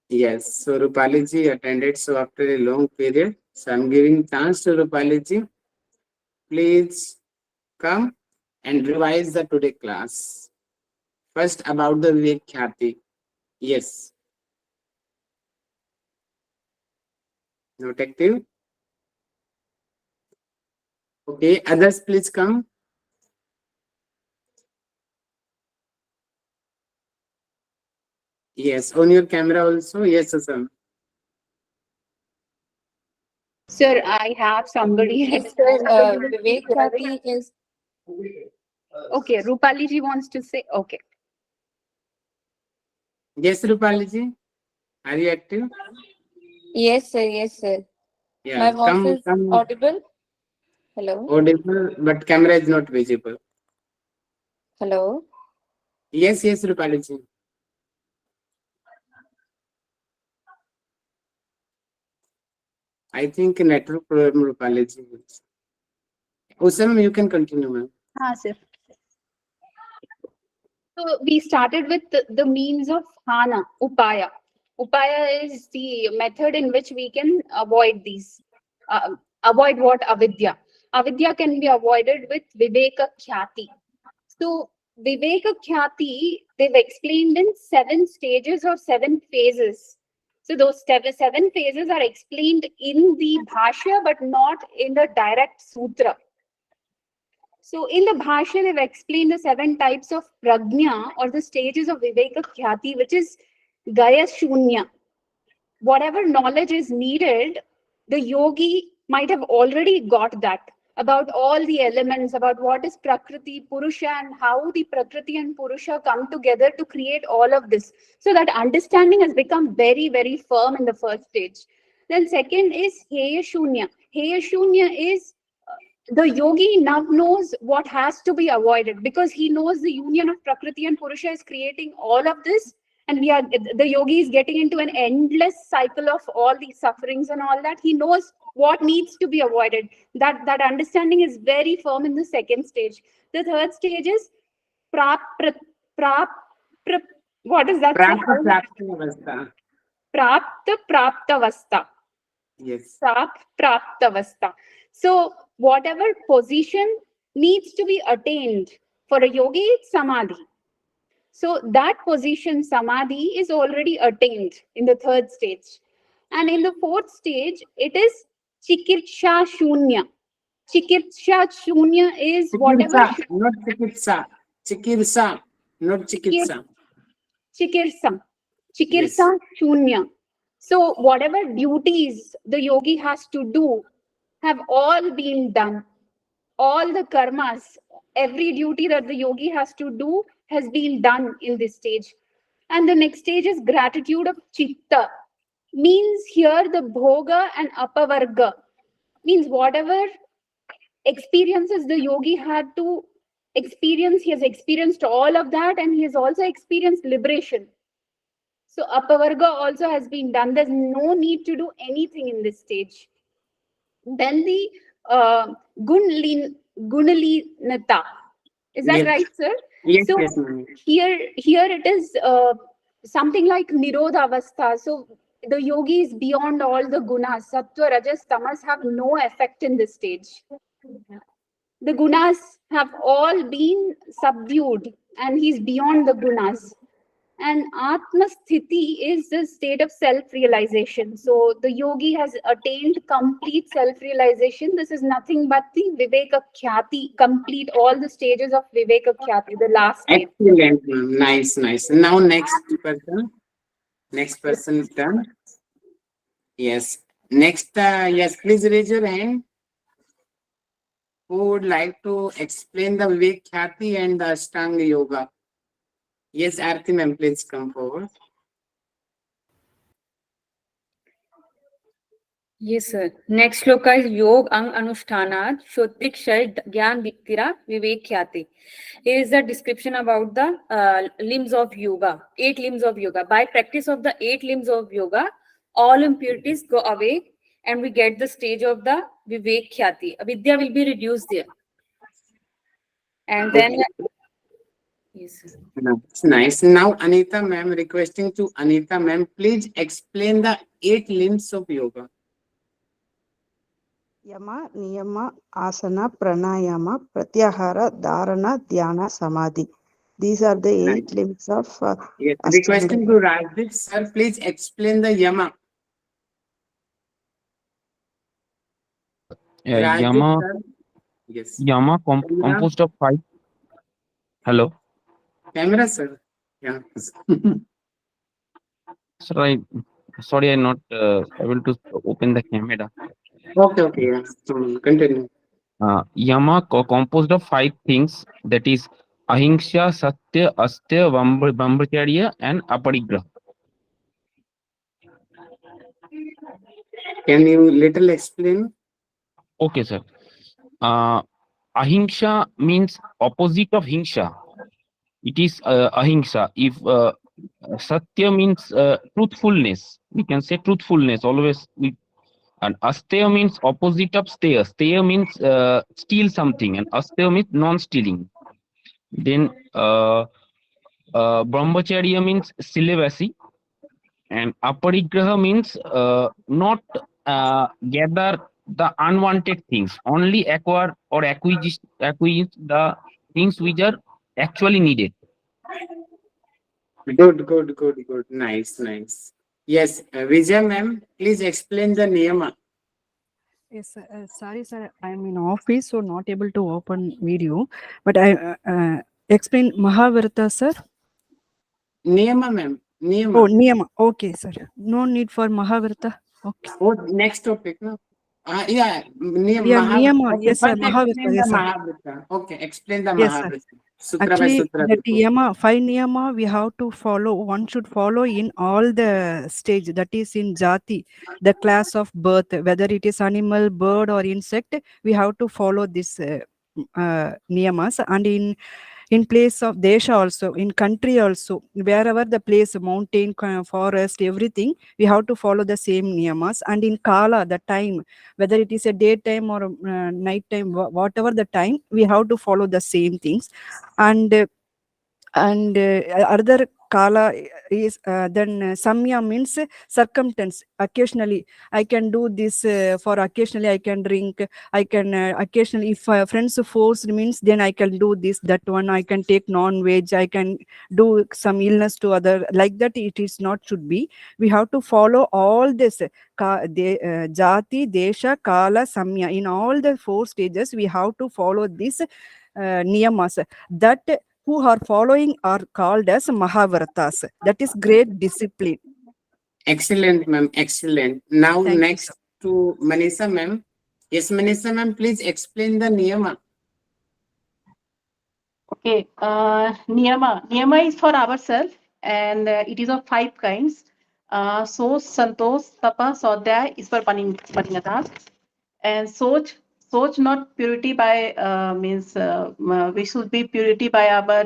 Yes. So Rupali ji attended. So after a long period, so I'm giving chance to Rupali ji. Please come and revise the today class. First about the Vivekkhyati. Yes. Not active. Okay. Others, please come. Yes, on your camera also. Yes, sir. Sir, I have somebody. Yes, sir. Vivekkhyati is. Okay, Rupali ji wants to say. Okay. Yes, Rupali ji. Are you active? Yes, sir. Yes, sir. Yeah, My voice is come audible. Hello. audible, but camera is not visible. Hello. Yes, Rupali ji. I think network problem, Rupali ji. Usam, you can continue, ma'am. Sir. So we started with the means of Hana, Upaya. Upaya is the method in which we can avoid these. Avoid what? Avidya. Avidya can be avoided with Vivekkhyati. So Vivekkhyati, they've explained in 7 stages or 7 phases. So those 7 phases are explained in the Bhashya, but not in the direct sutra. So in the Bhashya, they've explained the 7 types of prajna or the stages of Vivekkhyati, which is Gaya Shunya. Whatever knowledge is needed, the yogi might have already got that about all the elements, about what is Prakriti, Purusha, and how the Prakriti and Purusha come together to create all of this. So that understanding has become very, very firm in the first stage. Then second is Heya Shunya. Heya Shunya is the yogi now knows what has to be avoided because he knows the union of Prakriti and Purusha is creating all of this. And the yogi is getting into an endless cycle of all these sufferings and all that. He knows what needs to be avoided. That understanding is very firm in the second stage. The third stage is what is that? Praptavastha. Yes. Praptavastha. So whatever position needs to be attained for a yogi, it's samadhi. So that position, samadhi, is already attained in the third stage. And in the fourth stage, it is chikitsha shunya. Chikitsha shunya is whatever. Not chikitsa. Chikirsa, not chikitsa. Chikirsa. Yes. Chikirsa shunya. So whatever duties the yogi has to do have all been done. All the karmas, every duty that the yogi has to do has been done in this stage. And the next stage is gratitude of chitta. Means here the bhoga and apavarga. Means whatever experiences the yogi had to experience, he has experienced all of that, and he has also experienced liberation. So apavarga also has been done. There's no need to do anything in this stage. Then the Gunalinata. Is that Yes. right, sir? Yes, So yes, ma'am. here it is something like Nirodha Avastha. So the yogi is beyond all the gunas. Sattva, Rajas, Tamas have no effect in this stage. The gunas have all been subdued and he's beyond the gunas. And Atma Sthiti is the state of self-realization. So the yogi has attained complete self-realization. This is nothing but the Vivekkhyati, complete all the stages of Vivekkhyati, the last stage. Excellent, ma'am. Nice, nice. Now next person. Next person turn. Yes. Next, yes, please raise your hand. Who would like to explain the Vivekkhyati and the Astanga yoga? Yes, Arti ma'am, please come forward. Yes, sir. Next shloka is Yog Ang Anushthanat Shotik Shai Gyan Diktira Vivekkhyati. Here is the description about the limbs of yoga, 8 limbs of yoga. By practice of the 8 limbs of yoga, all impurities go away and we get the stage of the Vivekkhyati. Avidya will be reduced there. And then, yes, sir. That's nice. Now, Anita ma'am, requesting to Anita ma'am, please explain the 8 limbs of yoga. Yama, niyama, asana, pranayama, pratyahara, dharana, dhyana, samadhi. These are the 8 limbs of Yes, Astanga. requesting to Rajdeep sir, please explain the yama. Rajdeep Yama, sir. Yes. Yama composed of 5. Hello. Camera sir. Yeah. Sorry, I'm not able to open the camera. Okay, yeah. Continue. Yama composed of 5 things, that is ahimsa, satya, astya, bramcharya, and aprigraha. Can you little explain? Okay, sir. Uh, Ahimsa means opposite of himsa. It is ahimsa. If satya means truthfulness, we can say truthfulness always. And asteya means opposite of steya. Steya means steal something, and asteya means non-stealing. Then brahmacharya means celibacy, and aparigraha means not gather the unwanted things, only acquire or acquire the things which are actually needed. Good. Nice. Yes, Vijay ma'am, please explain the niyama. Yes, sorry, sir. I'm in office, so not able to open video. But I explain Mahabharata, sir. Niyama, ma'am. Oh, Niyama. niyama. Okay, sir. No need for Mahabharata. Okay. Oh, next topic, no? Yeah, Yeah, niyama. Okay, Yes, sir. first Mahabharata. explain the Yes, sir. Mahabharata. Okay, explain the Yes, sir. Mahabharata. Sutra by Actually, sutra. that yama, 5 niyama, we have to follow. One should follow in all the stage. That is in jati, the class of birth, whether it is animal, bird, or insect. We have to follow this niyamas. And in place of desha also, in country also, wherever the place, mountain, forest, everything, we have to follow the same niyamas. And in kala, the time, whether it is a daytime or night time, whatever the time, we have to follow the same things. And other kala is then samya means circumstance. Occasionally I can do this, for occasionally I can drink, I can occasionally, if friends force means, then I can do this, that one, I can take non-veg, I can do some illness to other, like that. It is not should be. We have to follow all this jati, desha, kala, samya. In all the 4 stages we have to follow this niyamas. That who are following are called as Mahavratas. That is great discipline. Excellent, ma'am. Excellent. Now, Thank you, next sir. to Manisha, ma'am. Yes, Manisha, ma'am, please explain the niyama. Okay, niyama. Niyama is for ourselves, and it is of 5 kinds. So, santosh, tapa, swadhyay is for paninata, and soch not purity by means we should be purity by our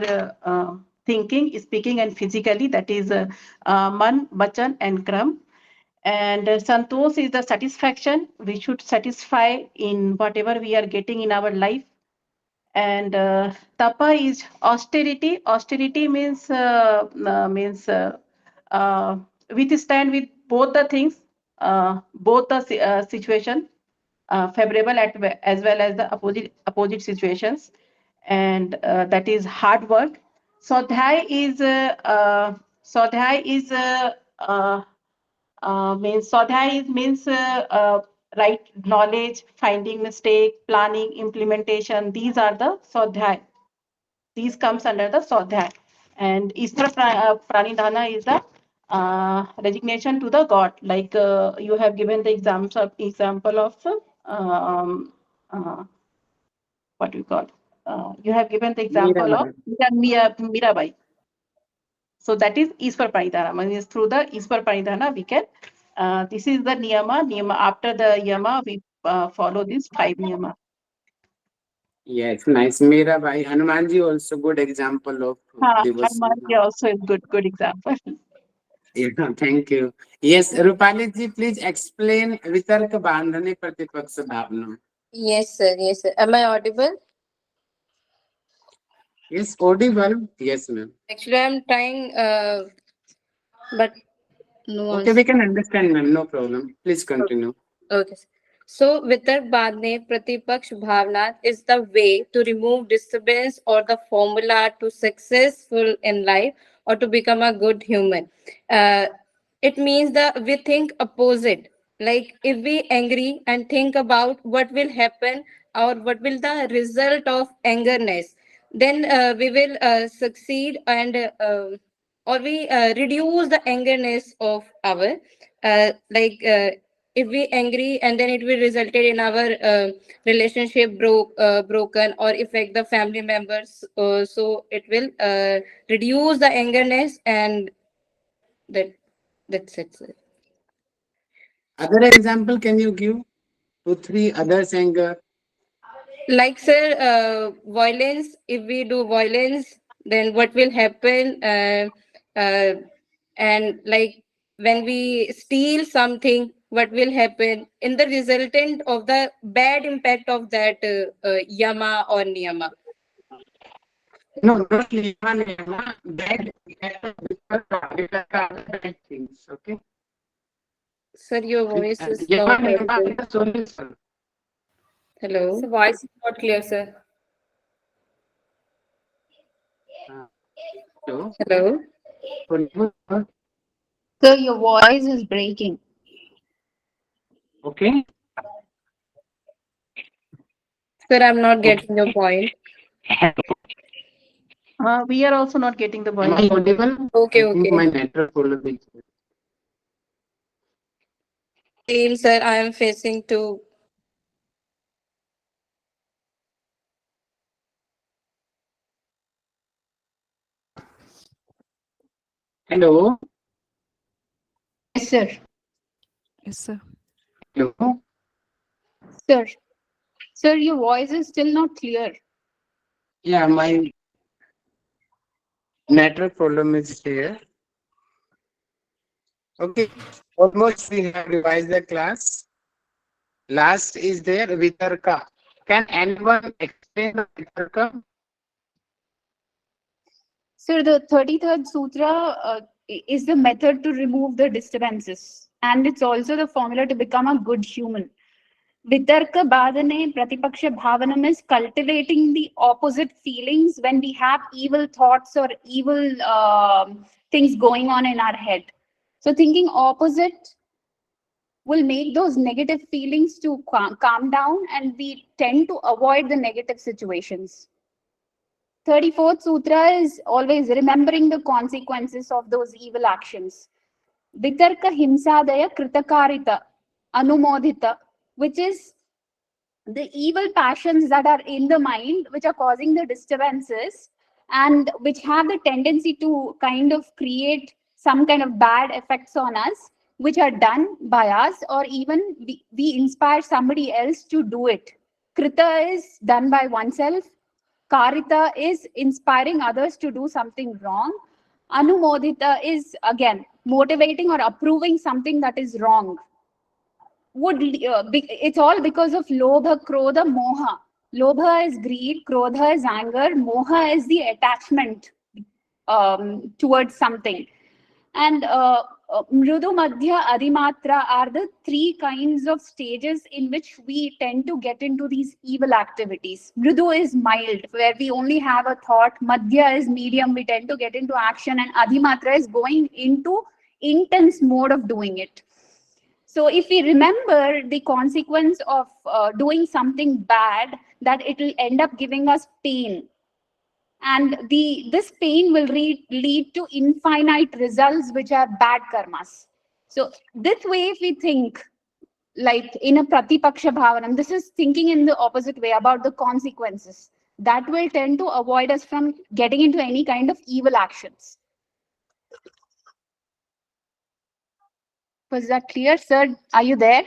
thinking, speaking, and physically. That is man, vachan, and kram. And santosh is the satisfaction. We should satisfy in whatever we are getting in our life. And tapa is austerity. Austerity means withstand with both the things, both the situation, favorable as well as the opposite situations, and that is hard work. Swadhyay is means right knowledge, finding mistake, planning, implementation. These are the swadhyay. These comes under the swadhyay. And Isra pranidhana is the resignation to the God. Like you have given the example of what we call. You have given the example of Mirabai. So that is Iswar Pranidhana. Means through the Iswar Pranidhana we can. This is the niyama. After the yama, we follow these 5 niyama. Yes, nice. Mirabai. Hanumanji also good example of devotion. Hanuman also is good example. Yeah, thank you. Yes, Rupali ji, please explain Vitarka Bandhane Pratipaksa Bhavna. Yes, sir. Yes, sir. Am I audible? Yes, audible. Yes, ma'am. Actually, I'm trying, but no Okay, answer. we can understand, ma'am. No problem. Please continue. Okay. So, Vitark Badne Pratipaksh Bhavna is the way to remove disturbance or the formula to successful in life or to become a good human. It means that we think opposite. Like if we angry and think about what will happen or what will the result of angerness, then we will succeed and or we reduce the angerness of our if we angry and then it will resulted in our relationship broken or affect the family members, so it will reduce the angerness, and that's it, sir. Other example, can you give 2, 3 others anger? Like, sir, violence, if we do violence, then what will happen, and like when we steal something, what will happen in the resultant of the bad impact of that yama or niyama. No, not yama, niyama, bad impact of bad things. Okay. Sir, your voice is Yama, not niyama audible. is the solution. Hello. So voice is not clear, sir. So, Hello. So your voice is breaking. okay. Sir, I'm not getting your point. We are also not getting the Am point. I audible? Okay, I think okay. my network will be. Same, sir, I am facing to. Hello. Yes, sir. Yes, sir. Hello. Sir. Sir, your voice is still not clear. Yeah, my network problem is here. Okay, almost we have revised the class. Last is there Vitarka. Can anyone explain the Vitarka? Sir, the 33rd Sutra is the method to remove the disturbances. And it's also the formula to become a good human. Vitarka Badhane Pratipaksha Bhavanam is cultivating the opposite feelings when we have evil thoughts or evil things going on in our head. So thinking opposite will make those negative feelings to calm down, and we tend to avoid the negative situations. 34th Sutra is always remembering the consequences of those evil actions. Vitarka Himsadaya Kritakarita Anumodita, which is the evil passions that are in the mind, which are causing the disturbances and which have the tendency to kind of create some kind of bad effects on us, which are done by us, or even we inspire somebody else to do it. Krita is done by oneself. Karita is inspiring others to do something wrong. Anumodita is again motivating or approving something that is wrong. It's all because of lobha, krodha, moha. Lobha is greed, krodha is anger, moha is the attachment towards something. And mrudu, madhya, adimatra are the 3 kinds of stages in which we tend to get into these evil activities. Mrudu is mild, where we only have a thought. Madhya is medium, we tend to get into action. And adimatra is going into intense mode of doing it. So if we remember the consequence of doing something bad, that it will end up giving us pain. And this pain will lead to infinite results, which are bad karmas. So this way, if we think like in a pratipaksha bhavanam, this is thinking in the opposite way about the consequences. That will tend to avoid us from getting into any kind of evil actions. Was that clear, sir? Are you there?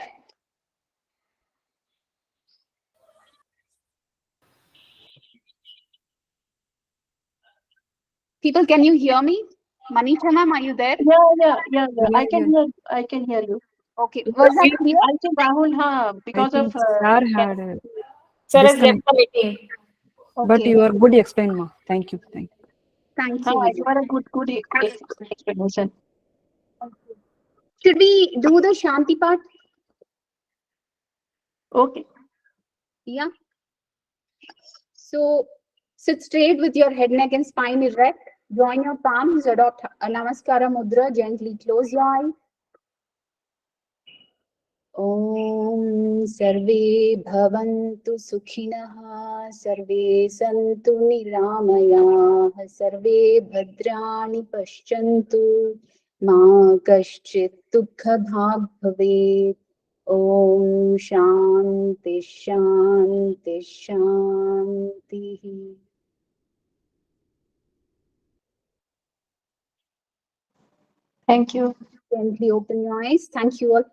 People, can you hear me? Manisha ma'am, are you there? Yeah. Yeah, I can hear you. Okay. Was that clear? I think Rahul, I because of think sir had Sir has left disconnect, the meeting. but Okay. you are good explain, ma. Thank you. Thank you. Thank you, you Vijay. are a good explanation. Should we do the Shanti part? Okay. Yeah. So sit straight with your head, neck, and spine erect. Join your palms, adopt a Namaskara Mudra. Gently close your eyes. ॐ सर्वे भवन्तु सुखिनः सर्वे सन्तु निरामयाः सर्वे भद्राणि पश्यन्तु मा कश्चित् दुःखभाग् भवेत् ॐ शान्ति शान्ति शान्तिः Thank you. Gently open your eyes. Thank you all.